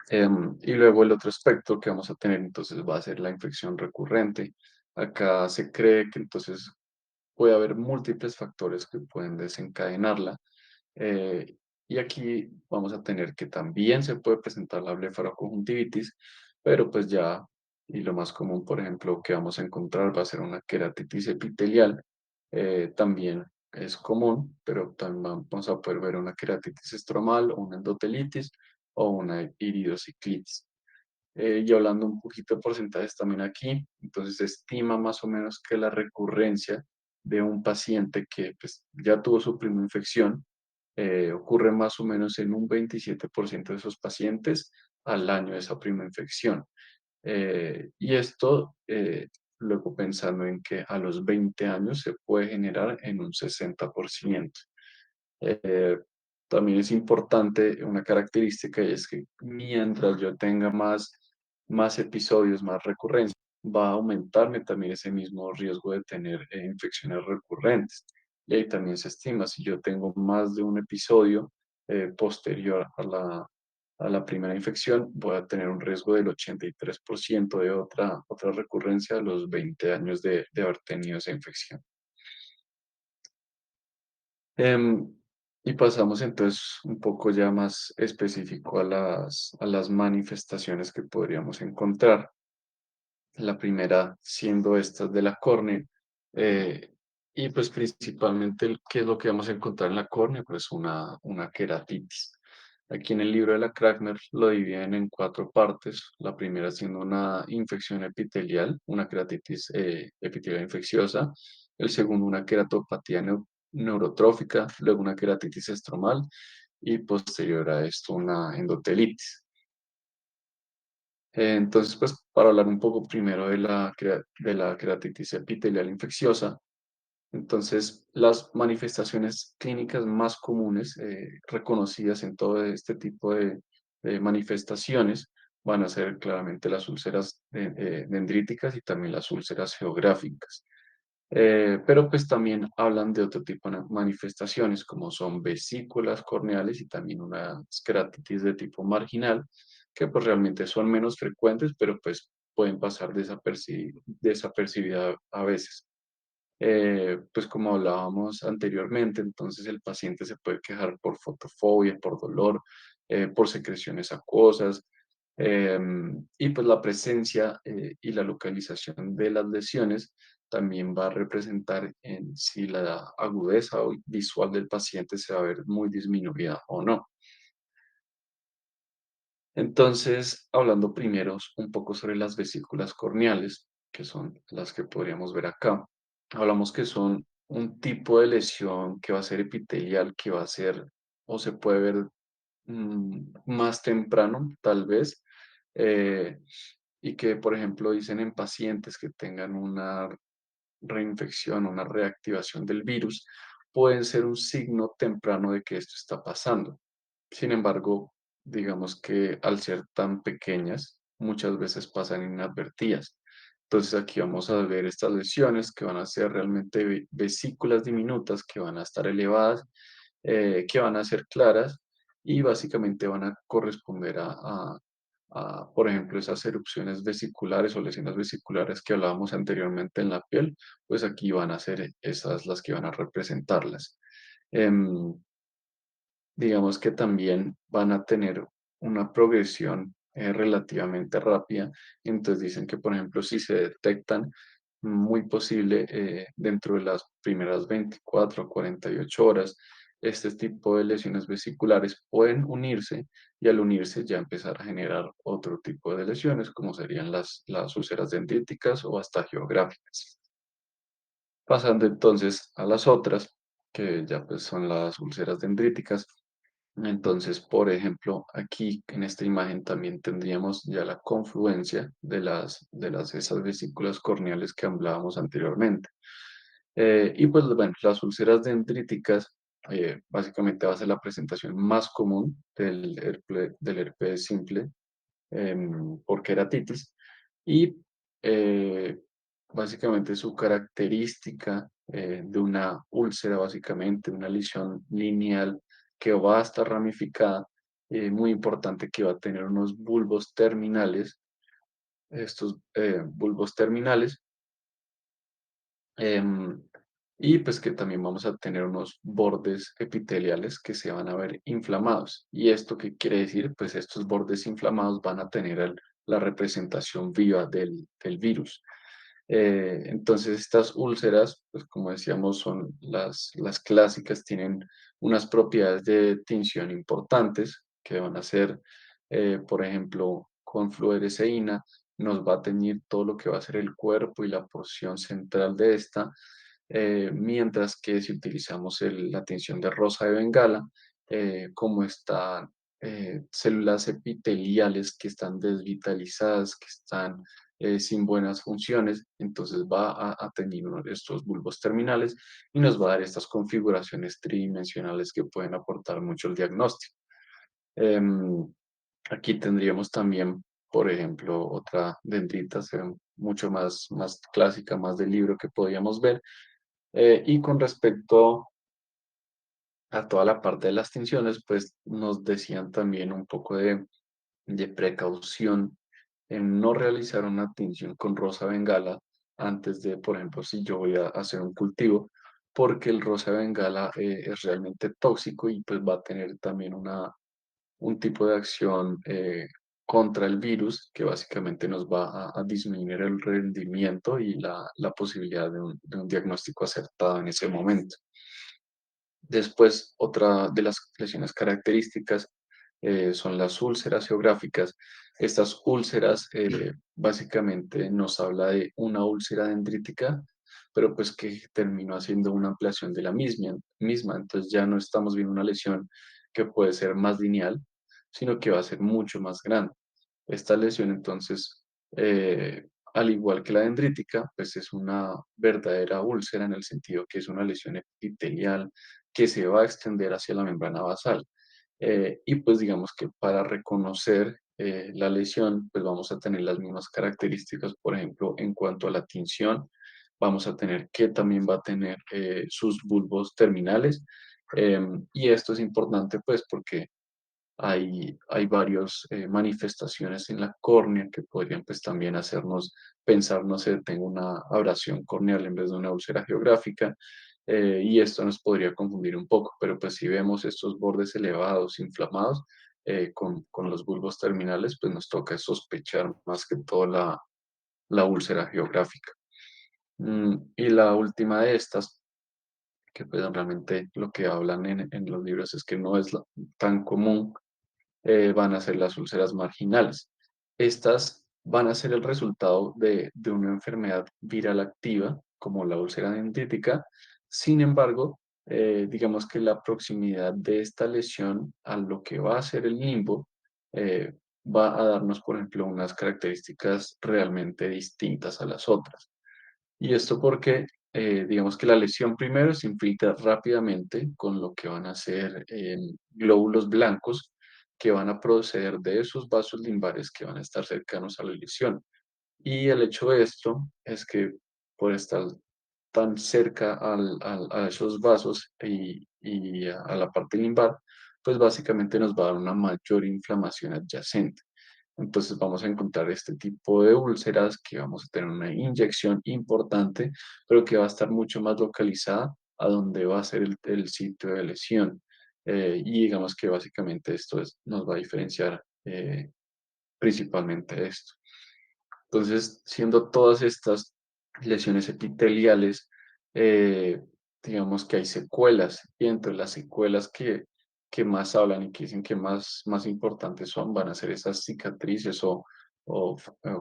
S1: Y luego el otro aspecto que vamos a tener entonces va a ser la infección recurrente. Acá se cree que entonces puede haber múltiples factores que pueden desencadenarla. eh, y aquí vamos a tener que también se puede presentar la blefaroconjuntivitis, pero pues ya, y lo más común, por ejemplo, que vamos a encontrar va a ser una queratitis epitelial. También es común, pero también vamos a poder ver una queratitis estromal, o una endotelitis o una iridociclitis. Y hablando un poquito de porcentajes también aquí, entonces se estima más o menos que la recurrencia de un paciente que pues, ya tuvo su primera infección ocurre más o menos en un 27% de esos pacientes al año de esa primera infección. Y esto, luego pensando en que a los 20 años se puede generar en un 60%. Eh, También es importante una característica y es que mientras yo tenga más episodios, más recurrencia, va a aumentarme también ese mismo riesgo de tener infecciones recurrentes. Y ahí también se estima, si yo tengo más de un episodio posterior a la primera infección, voy a tener un riesgo del 83% de otra recurrencia a los 20 años de haber tenido esa infección. Em, y pasamos entonces un poco ya más específico a las manifestaciones que podríamos encontrar. La primera siendo estas de la córnea. eh, y pues principalmente, ¿qué es lo que vamos a encontrar en la córnea? Pues una queratitis. Aquí en el libro de la Krackner lo dividen en cuatro partes. La primera siendo una infección epitelial, una queratitis epitelial infecciosa. El segundo, una queratopatía neurotrófica, luego una queratitis estromal y posterior a esto una endotelitis. Entonces, pues para hablar un poco primero de de la queratitis epitelial infecciosa, entonces las manifestaciones clínicas más comunes reconocidas en todo este tipo de manifestaciones van a ser claramente las úlceras dendríticas y también las úlceras geográficas. Pero pues también hablan de otro tipo de manifestaciones como son vesículas corneales y también una queratitis de tipo marginal, que pues realmente son menos frecuentes, pero pues pueden pasar desapercibida a veces. Pues como hablábamos anteriormente, entonces el paciente se puede quejar por fotofobia, por dolor, por secreciones acuosas, y pues la presencia y la localización de las lesiones también va a representar en si la agudeza visual del paciente se va a ver muy disminuida o no. Entonces, hablando primero un poco sobre las vesículas corneales, que son las que podríamos ver acá. Hablamos que son un tipo de lesión que va a ser epitelial, que va a ser o se puede ver más temprano, tal vez, eh, y que, por ejemplo, dicen en pacientes que tengan una reinfección, una reactivación del virus, pueden ser un signo temprano de que esto está pasando. Sin embargo, digamos que al ser tan pequeñas, muchas veces pasan inadvertidas. Entonces aquí vamos a ver estas lesiones que van a ser realmente vesículas diminutas, que van a estar elevadas, que van a ser claras y básicamente van a corresponder por ejemplo, esas erupciones vesiculares o lesiones vesiculares que hablábamos anteriormente en la piel, pues aquí van a ser esas las que van a representarlas. Em, digamos que también van a tener una progresión relativamente rápida. Entonces dicen que, por ejemplo, si se detectan, muy posible dentro de las primeras 24 o 48 horas, este tipo de lesiones vesiculares pueden unirse y al unirse ya empezar a generar otro tipo de lesiones, como serían las úlceras dendríticas o hasta geográficas. Pasando entonces a las otras, que ya pues son las úlceras dendríticas. Entonces, por ejemplo, aquí en esta imagen también tendríamos ya la confluencia de esas vesículas corneales que hablábamos anteriormente. Y pues bueno, las úlceras dendríticas básicamente va a ser la presentación más común del herpes simple por queratitis y eh, básicamente su característica de una úlcera, básicamente una lesión lineal que va a estar ramificada, muy importante que va a tener unos bulbos terminales, estos bulbos terminales y pues que también vamos a tener unos bordes epiteliales que se van a ver inflamados. ¿Y esto qué quiere decir? Pues estos bordes inflamados van a tener la representación viva del virus. Entonces estas úlceras, pues como decíamos, son las clásicas, tienen unas propiedades de tinción importantes que van a ser, por ejemplo, con fluoresceína, nos va a teñir todo lo que va a ser el cuerpo y la porción central de esta, mientras que si utilizamos la tinción de rosa de Bengala, como están células epiteliales que están desvitalizadas, que están sin buenas funciones, entonces va a tener uno de estos bulbos terminales y nos va a dar estas configuraciones tridimensionales que pueden aportar mucho el diagnóstico. Em, Aquí tendríamos también, por ejemplo, otra dendrita, mucho más clásica, más del libro que podríamos ver. Y con respecto a toda la parte de las tinciones, pues nos decían también un poco de precaución en no realizar una tinción con rosa bengala antes de, por ejemplo, si yo voy a hacer un cultivo, porque el rosa bengala es realmente tóxico y pues va a tener también un tipo de acción contra el virus que básicamente nos va a disminuir el rendimiento y la posibilidad de un diagnóstico acertado en ese momento. Después, otra de las lesiones características son las úlceras geográficas. Estas úlceras básicamente nos habla de una úlcera dendrítica, pero pues que terminó haciendo una ampliación de la misma. Entonces ya no estamos viendo una lesión que puede ser más lineal, sino que va a ser mucho más grande. Esta lesión entonces, al igual que la dendrítica, pues es una verdadera úlcera en el sentido que es una lesión epitelial que se va a extender hacia la membrana basal. Y pues digamos que para reconocer la lesión, pues vamos a tener las mismas características, por ejemplo, en cuanto a la tinción, vamos a tener que también va a tener sus bulbos terminales. Y esto es importante pues porque hay varias manifestaciones en la córnea que podrían pues también hacernos pensar, no sé, tengo una abrasión corneal en vez de una úlcera geográfica, y esto nos podría confundir un poco, pero pues si vemos estos bordes elevados, inflamados, con los bulbos terminales, pues nos toca sospechar más que todo la úlcera geográfica. Y la última de estas, que pues realmente lo que hablan en los libros es que no es tan común, van a ser las úlceras marginales. Estas van a ser el resultado de una enfermedad viral activa, como la úlcera dendrítica. Sin embargo, digamos que la proximidad de esta lesión a lo que va a ser el limbo eh, va a darnos, por ejemplo, unas características realmente distintas a las otras. Y esto porque, digamos que la lesión primero se infiltra rápidamente con lo que van a ser glóbulos blancos que van a proceder de esos vasos limbares que van a estar cercanos a la lesión. Y el hecho de esto es que por estar tan cerca a esos vasos y a la parte limbar, pues básicamente nos va a dar una mayor inflamación adyacente. Entonces vamos a encontrar este tipo de úlceras que vamos a tener una inyección importante, pero que va a estar mucho más localizada a donde va a ser el sitio de lesión. Y digamos que básicamente nos va a diferenciar principalmente de esto. Entonces, siendo todas estas lesiones epiteliales, eh, digamos que hay secuelas, y entre las secuelas que más hablan y que dicen que más importantes son, van a ser esas cicatrices o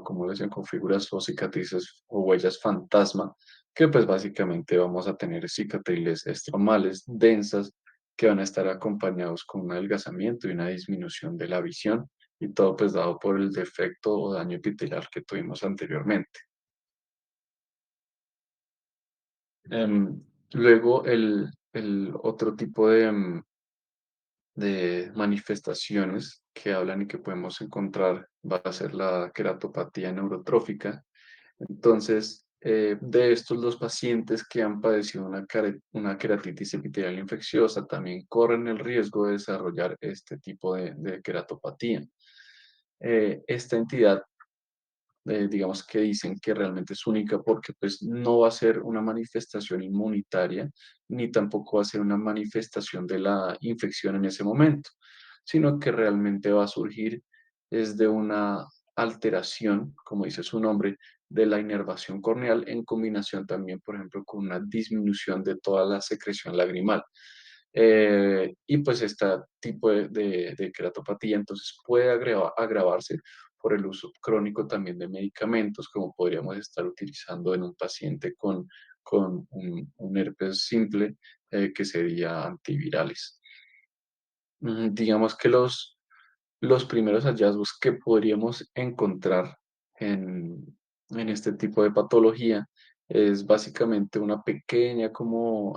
S1: como le dicen, con figuras o cicatrices o huellas fantasma, que pues básicamente vamos a tener cicatrices estromales densas que van a estar acompañados con un adelgazamiento y una disminución de la visión y todo pues dado por el defecto o daño epitelial que tuvimos anteriormente. Luego el otro tipo de manifestaciones que hablan y que podemos encontrar va a ser la queratopatía neurotrófica. Entonces, de estos, los pacientes que han padecido una queratitis epitelial infecciosa también corren el riesgo de desarrollar este tipo de queratopatía. Esta entidad digamos que dicen que realmente es única porque pues no va a ser una manifestación inmunitaria ni tampoco va a ser una manifestación de la infección en ese momento, sino que realmente va a surgir es de una alteración, como dice su nombre, de la inervación corneal en combinación también, por ejemplo, con una disminución de toda la secreción lagrimal. Y pues este tipo de queratopatía entonces puede agravarse por el uso crónico también de medicamentos, como podríamos estar utilizando en un paciente con un herpes simple, que sería antivirales. Digamos que los primeros hallazgos que podríamos encontrar en, en este tipo de patología es básicamente una pequeña como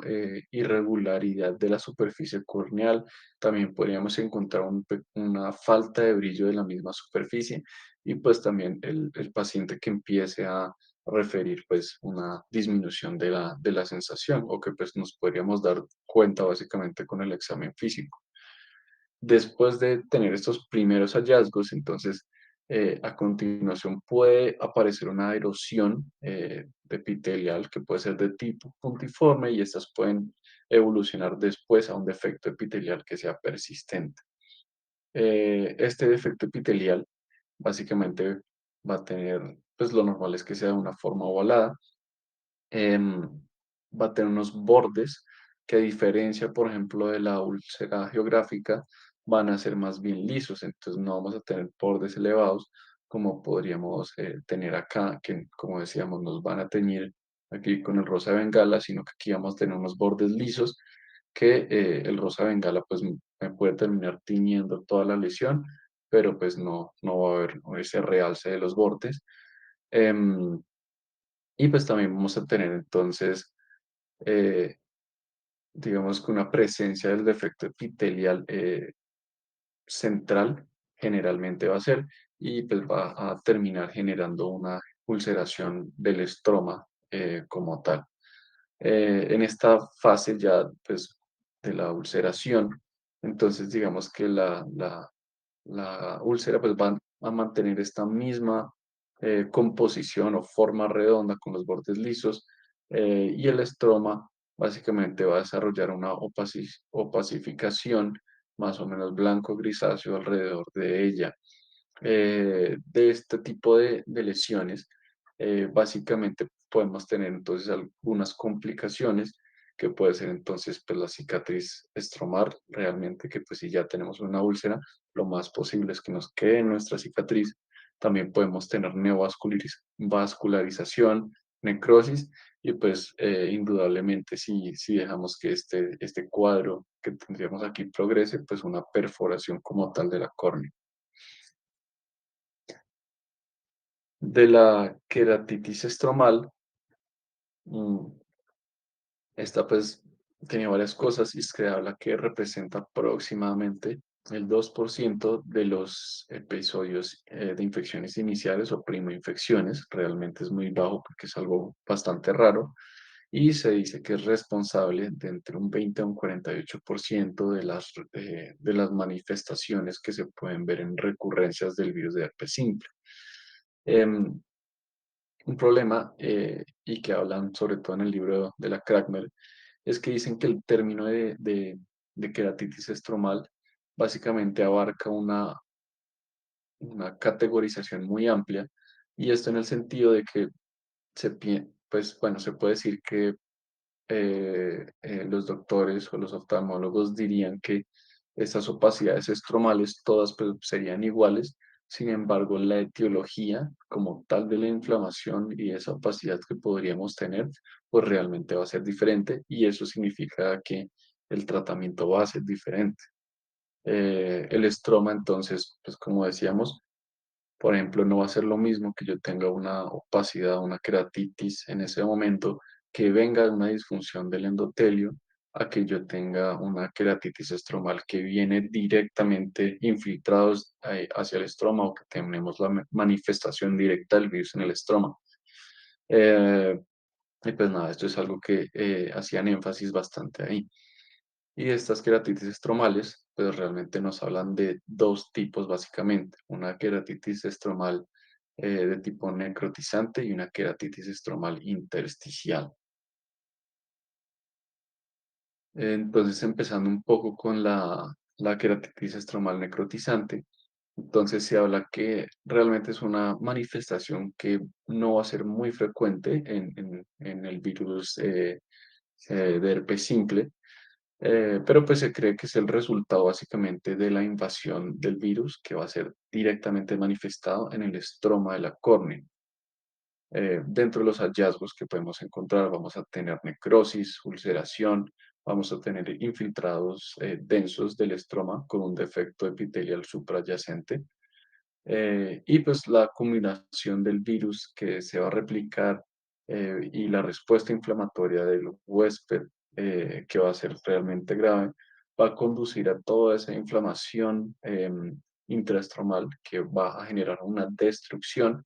S1: irregularidad de la superficie corneal. También podríamos encontrar una falta de brillo de la misma superficie y pues también el paciente que empiece a referir pues una disminución de la sensación o que pues nos podríamos dar cuenta básicamente con el examen físico. Después de tener estos primeros hallazgos, entonces, a continuación puede aparecer una erosión epitelial que puede ser de tipo puntiforme y estas pueden evolucionar después a un defecto epitelial que sea persistente. Este defecto epitelial básicamente va a tener, pues lo normal es que sea de una forma ovalada, em, va a tener unos bordes que a diferencia, por ejemplo, de la úlcera geográfica, van a ser más bien lisos, entonces no vamos a tener bordes elevados como podríamos tener acá, que como decíamos nos van a teñir aquí con el rosa de Bengala, sino que aquí vamos a tener unos bordes lisos que el rosa de Bengala pues me puede terminar tiñendo toda la lesión, pero pues no va a haber ese realce de los bordes. Em, y pues también vamos a tener entonces, eh, digamos que una presencia del defecto epitelial central, generalmente va a ser, y pues va a terminar generando una ulceración del estroma como tal. En esta fase ya pues de la ulceración, entonces digamos que la úlcera pues va a mantener esta misma composición o forma redonda con los bordes lisos y el estroma básicamente va a desarrollar una opacificación más o menos blanco grisáceo alrededor de ella. De este tipo de lesiones, básicamente podemos tener entonces algunas complicaciones que puede ser entonces pues la cicatriz estromar, realmente que pues si ya tenemos una úlcera, lo más posible es que nos quede en nuestra cicatriz. También podemos tener vascularización, necrosis y pues indudablemente si dejamos que este cuadro que tendríamos aquí progrese, pues una perforación como tal de la córnea. De la queratitis estromal, mm, esta pues tenía varias cosas y es que habla que representa aproximadamente el 2% de los episodios de infecciones iniciales o primoinfecciones. Realmente es muy bajo porque es algo bastante raro. Y se dice que es responsable de entre un 20 a un 48% de las manifestaciones que se pueden ver en recurrencias del virus de herpes simple. Em, un problema, y que hablan sobre todo en el libro de la Crackmer, es que dicen que el término de queratitis estromal básicamente abarca una categorización muy amplia, y esto en el sentido de que pues bueno, se puede decir que los doctores o los oftalmólogos dirían que estas opacidades estromales todas pues, serían iguales, sin embargo, la etiología como tal de la inflamación y esa opacidad que podríamos tener, pues realmente va a ser diferente y eso significa que el tratamiento va a ser diferente. El estroma, entonces, pues como decíamos, por ejemplo, no va a ser lo mismo que yo tenga una opacidad, una queratitis en ese momento, que venga de una disfunción del endotelio, a que yo tenga una queratitis estromal que viene directamente infiltrados hacia el estroma o que tenemos la manifestación directa del virus en el estroma. Eh, y pues nada, esto es algo que hacían énfasis bastante ahí. Y estas queratitis estromales, pues realmente nos hablan de dos tipos básicamente. Una queratitis estromal de tipo necrotizante y una queratitis estromal intersticial. Entonces, empezando un poco con la queratitis estromal necrotizante, entonces se habla que realmente es una manifestación que no va a ser muy frecuente en el virus de herpes simple, pero pues se cree que es el resultado básicamente de la invasión del virus que va a ser directamente manifestado en el estroma de la córnea. Dentro de los hallazgos que podemos encontrar, vamos a tener necrosis, ulceración, vamos a tener infiltrados densos del estroma con un defecto epitelial suprayacente, y pues la combinación del virus que se va a replicar y la respuesta inflamatoria del huésped, que va a ser realmente grave, va a conducir a toda esa inflamación intraestromal que va a generar una destrucción,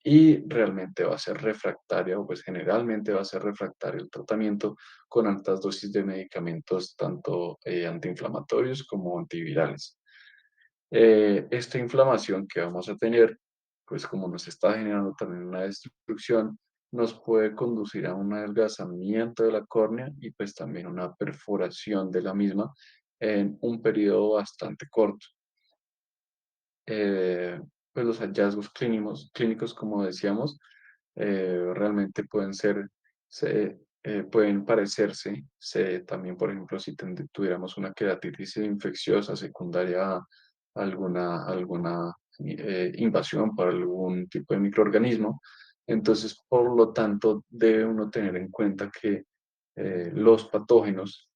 S1: y realmente va a ser refractaria, o pues generalmente va a ser refractario el tratamiento con altas dosis de medicamentos, tanto antiinflamatorios como antivirales. Esta inflamación que vamos a tener, pues como nos está generando también una destrucción, nos puede conducir a un adelgazamiento de la córnea y pues también una perforación de la misma en un periodo bastante corto. eh, pues los hallazgos clínicos, como decíamos, realmente pueden ser, pueden parecerse, también, por ejemplo, si tuviéramos una queratitis infecciosa secundaria a alguna invasión por algún tipo de microorganismo, entonces, por lo tanto, debe uno tener en cuenta que los patógenos,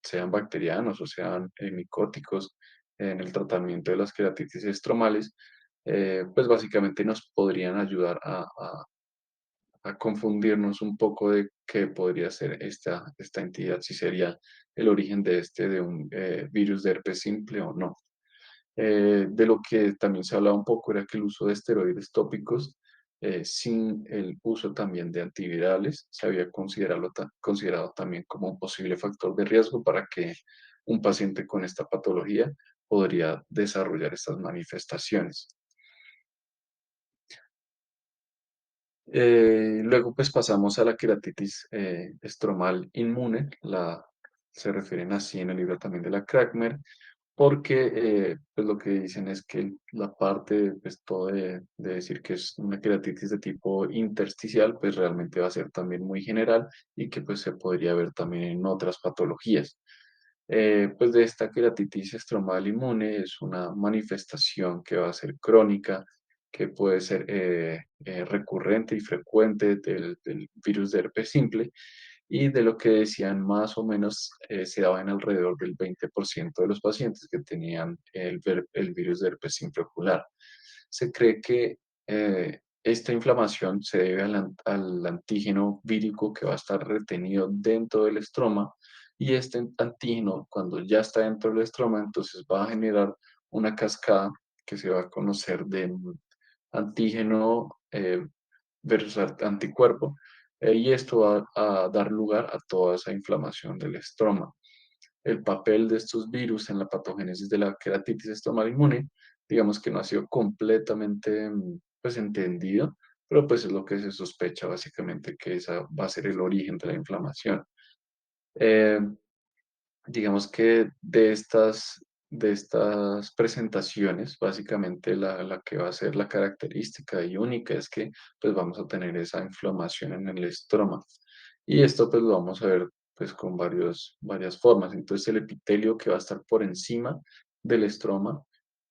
S1: sean bacterianos o sean micóticos, en el tratamiento de las queratitis estromales, pues básicamente nos podrían ayudar a confundirnos un poco de qué podría ser esta entidad, si sería el origen de un virus de herpes simple o no. De lo que también se hablaba un poco era que el uso de esteroides tópicos, sin el uso también de antivirales, se había considerado también como un posible factor de riesgo para que un paciente con esta patología podría desarrollar estas manifestaciones. Luego pues pasamos a la queratitis estromal inmune, se refieren así en el libro también de la Crackmer, porque pues lo que dicen es que la parte, pues todo de decir que es una queratitis de tipo intersticial, pues realmente va a ser también muy general y que pues se podría ver también en otras patologías. Pues de esta queratitis estromal inmune es una manifestación que va a ser crónica, que puede ser recurrente y frecuente del virus de herpes simple, y de lo que decían más o menos se daba en alrededor del 20% de los pacientes que tenían el virus de herpes simple ocular. Se cree que esta inflamación se debe al antígeno vírico que va a estar retenido dentro del estroma, y este antígeno, cuando ya está dentro del estroma, entonces va a generar una cascada que se va a conocer de antígeno versus anticuerpo, y esto va a dar lugar a toda esa inflamación del estroma. El papel de estos virus en la patogénesis de la queratitis estomal inmune, digamos que no ha sido completamente pues entendido, pero pues es lo que se sospecha básicamente que esa va a ser el origen de la inflamación. Eh, digamos que de estas presentaciones, básicamente la que va a ser la característica y única es que pues vamos a tener esa inflamación en el estroma. Y esto pues lo vamos a ver pues con varias formas. Entonces el epitelio que va a estar por encima del estroma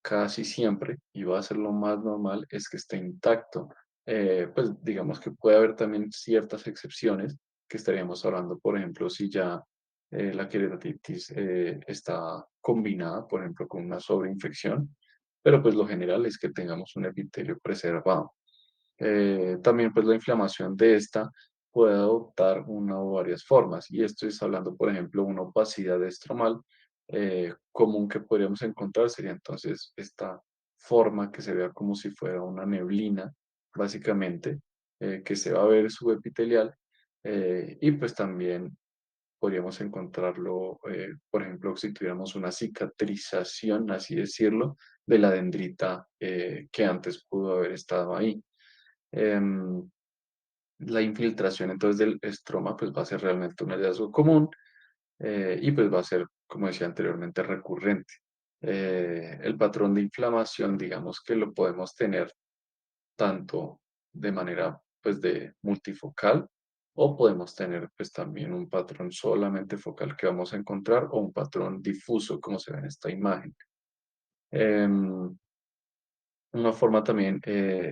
S1: casi siempre, y va a ser lo más normal, es que esté intacto. Pues digamos que puede haber también ciertas excepciones, que estaríamos hablando, por ejemplo, si ya la queratitis está combinada, por ejemplo, con una sobreinfección, pero pues lo general es que tengamos un epitelio preservado. También pues la inflamación de esta puede adoptar una o varias formas, y esto es hablando, por ejemplo, una opacidad estromal común que podríamos encontrar sería entonces esta forma que se vea como si fuera una neblina, básicamente, que se va a ver subepitelial, y pues también podríamos encontrarlo, por ejemplo, si tuviéramos una cicatrización, así decirlo, de la dendrita que antes pudo haber estado ahí. Em, la infiltración entonces del estroma pues va a ser realmente un hallazgo común y pues va a ser, como decía anteriormente, recurrente. El patrón de inflamación, digamos que lo podemos tener tanto de manera pues de multifocal o podemos tener pues también un patrón solamente focal que vamos a encontrar o un patrón difuso como se ve en esta imagen. Em, una forma también,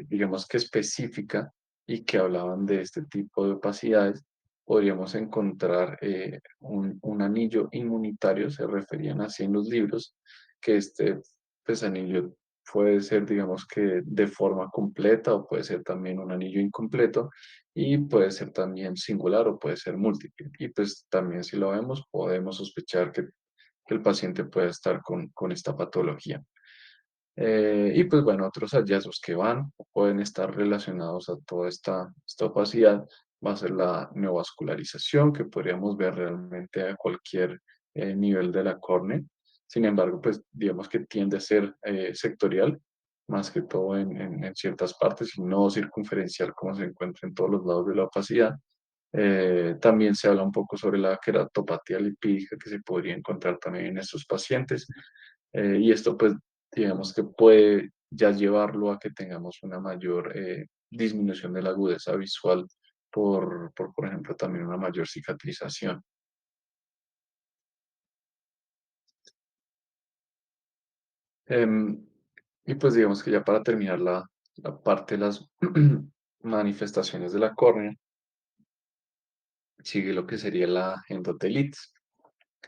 S1: digamos que específica y que hablaban de este tipo de opacidades, podríamos encontrar un anillo inmunitario, se referían así en los libros, que este pues, anillo puede ser, digamos que de forma completa o puede ser también un anillo incompleto y puede ser también singular o puede ser múltiple. Y pues también si lo vemos, podemos sospechar que el paciente puede estar con esta patología. Y pues bueno, otros hallazgos que van o pueden estar relacionados a toda esta opacidad va a ser la neovascularización, que podríamos ver realmente a cualquier nivel de la córnea. Sin embargo, pues digamos que tiende a ser sectorial, más que todo en ciertas partes y no circunferencial como se encuentra en todos los lados de la opacidad. También se habla un poco sobre la queratopatía lipídica que se podría encontrar también en estos pacientes. Y esto, pues, digamos que puede ya llevarlo a que tengamos una mayor disminución de la agudeza visual por ejemplo, también una mayor cicatrización. Em, y pues digamos que ya para terminar la parte de las manifestaciones de la córnea, sigue lo que sería la endotelitis.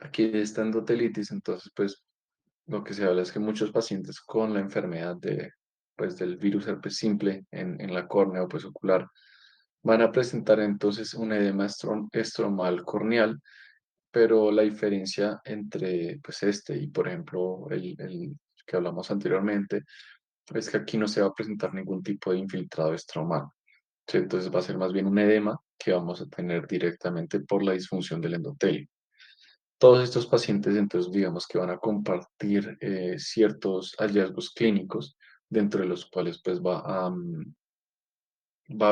S1: Aquí esta endotelitis, entonces, pues lo que se habla es que muchos pacientes con la enfermedad pues, del virus herpes simple en la córnea o pues ocular van a presentar entonces un edema estromal corneal, pero la diferencia entre pues, este y, por ejemplo, el que hablamos anteriormente, es que aquí no se va a presentar ningún tipo de infiltrado estromal. ¿Sí? Entonces va a ser más bien un edema que vamos a tener directamente por la disfunción del endotelio. Todos estos pacientes, entonces, digamos que van a compartir ciertos hallazgos clínicos, dentro de los cuales pues va a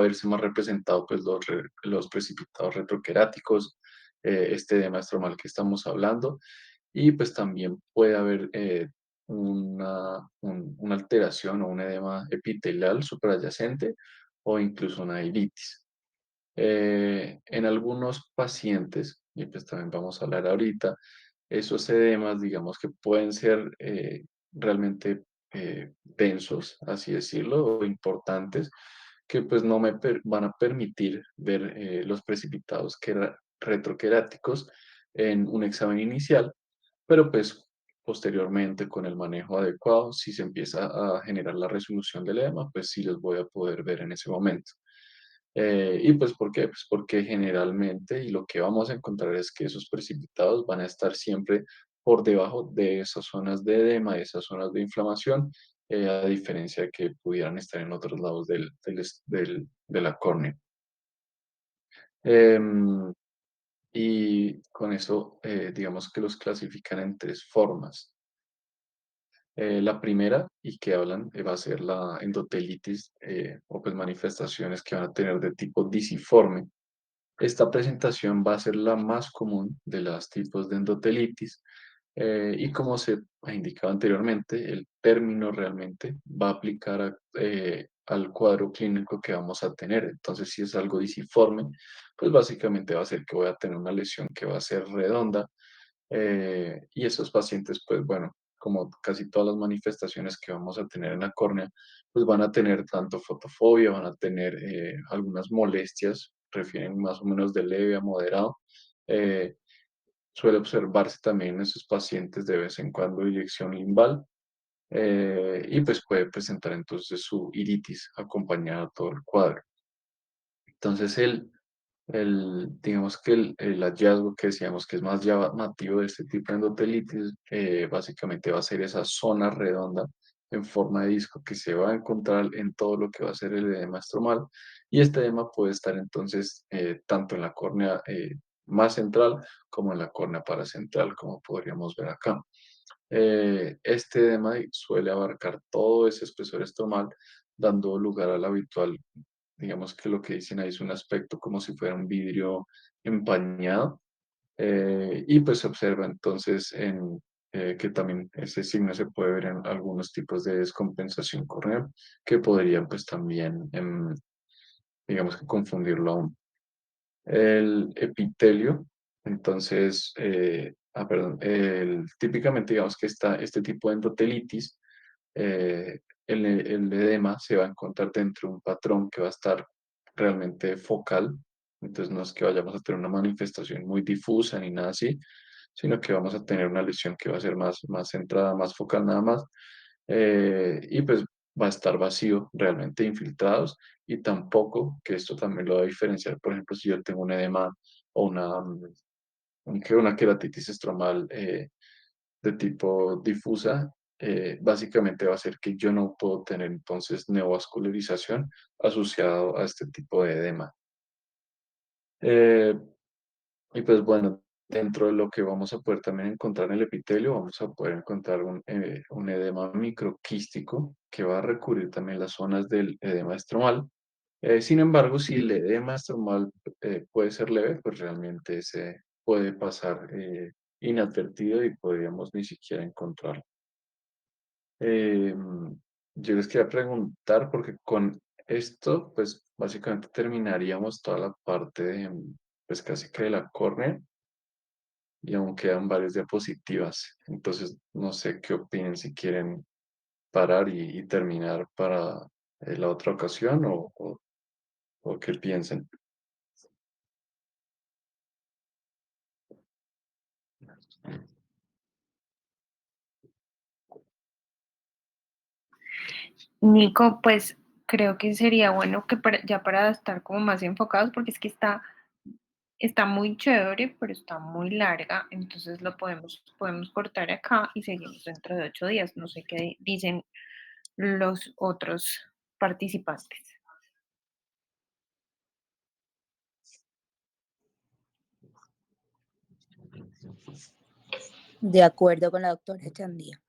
S1: verse más representado pues los precipitados retroqueráticos, este edema estromal que estamos hablando, y pues también puede haber una alteración o un edema epitelial superadyacente o incluso una iritis. En algunos pacientes, y pues también vamos a hablar ahorita, esos edemas, digamos que pueden ser realmente densos, así decirlo, o importantes, que pues no van a permitir ver los precipitados retroqueráticos en un examen inicial, pero pues posteriormente con el manejo adecuado, si se empieza a generar la resolución del edema, pues sí los voy a poder ver en ese momento. ¿Y pues por qué? Pues porque generalmente, y lo que vamos a encontrar es que esos precipitados van a estar siempre por debajo de esas zonas de edema, de esas zonas de inflamación, a diferencia de que pudieran estar en otros lados de la córnea. Em, y con eso, digamos que los clasifican en tres formas. La primera, y que hablan, va a ser la endotelitis o pues manifestaciones que van a tener de tipo disiforme. Esta presentación va a ser la más común de los tipos de endotelitis y como se ha indicado anteriormente, el término realmente va a aplicar al cuadro clínico que vamos a tener. Entonces, si es algo disiforme, pues básicamente va a ser que voy a tener una lesión que va a ser redonda y esos pacientes, pues bueno, como casi todas las manifestaciones que vamos a tener en la córnea, pues van a tener tanto fotofobia, van a tener algunas molestias, refieren más o menos de leve a moderado. Eh, Suele observarse también en esos pacientes de vez en cuando inyección limbal y pues puede presentar entonces su iritis acompañada de todo el cuadro. Entonces digamos que el hallazgo que decíamos que es más llamativo de este tipo de endotelitis, básicamente va a ser esa zona redonda en forma de disco que se va a encontrar en todo lo que va a ser el edema estromal. Y este edema puede estar entonces tanto en la córnea más central como en la córnea paracentral, como podríamos ver acá. Este edema suele abarcar todo ese espesor estromal, dando lugar al habitual, digamos que lo que dicen ahí es un aspecto como si fuera un vidrio empañado, y pues se observa entonces que también ese signo se puede ver en algunos tipos de descompensación corneal que podrían pues también, digamos que confundirlo aún. El epitelio, entonces, perdón, típicamente digamos que este tipo de endotelitis, el edema se va a encontrar dentro de un patrón que va a estar realmente focal, entonces no es que vayamos a tener una manifestación muy difusa ni nada así, sino que vamos a tener una lesión que va a ser más centrada, más focal nada más, y pues va a estar vacío, realmente infiltrados, y tampoco, que esto también lo va a diferenciar, por ejemplo, si yo tengo un edema o una queratitis estromal de tipo difusa, básicamente va a ser que yo no puedo tener entonces neovascularización asociado a este tipo de edema. Eh, y pues bueno, dentro de lo que vamos a poder también encontrar en el epitelio, vamos a poder encontrar un edema microquístico que va a recubrir también las zonas del edema estromal. Sin embargo, si el edema estromal puede ser leve, pues realmente se puede pasar inadvertido y podríamos ni siquiera encontrarlo. Eh, yo les quería preguntar, porque con esto, pues básicamente terminaríamos toda la parte de, pues casi que de la córnea y aún quedan varias diapositivas. Entonces, no sé qué opinen, si quieren parar y terminar para la otra ocasión o qué piensen.
S2: Nico, pues creo que sería bueno que ya para estar como más enfocados, porque es que está muy chévere, pero está muy larga, entonces podemos cortar acá y seguimos dentro de 8 días. No sé qué dicen los otros participantes.
S3: De acuerdo con la doctora Chandía.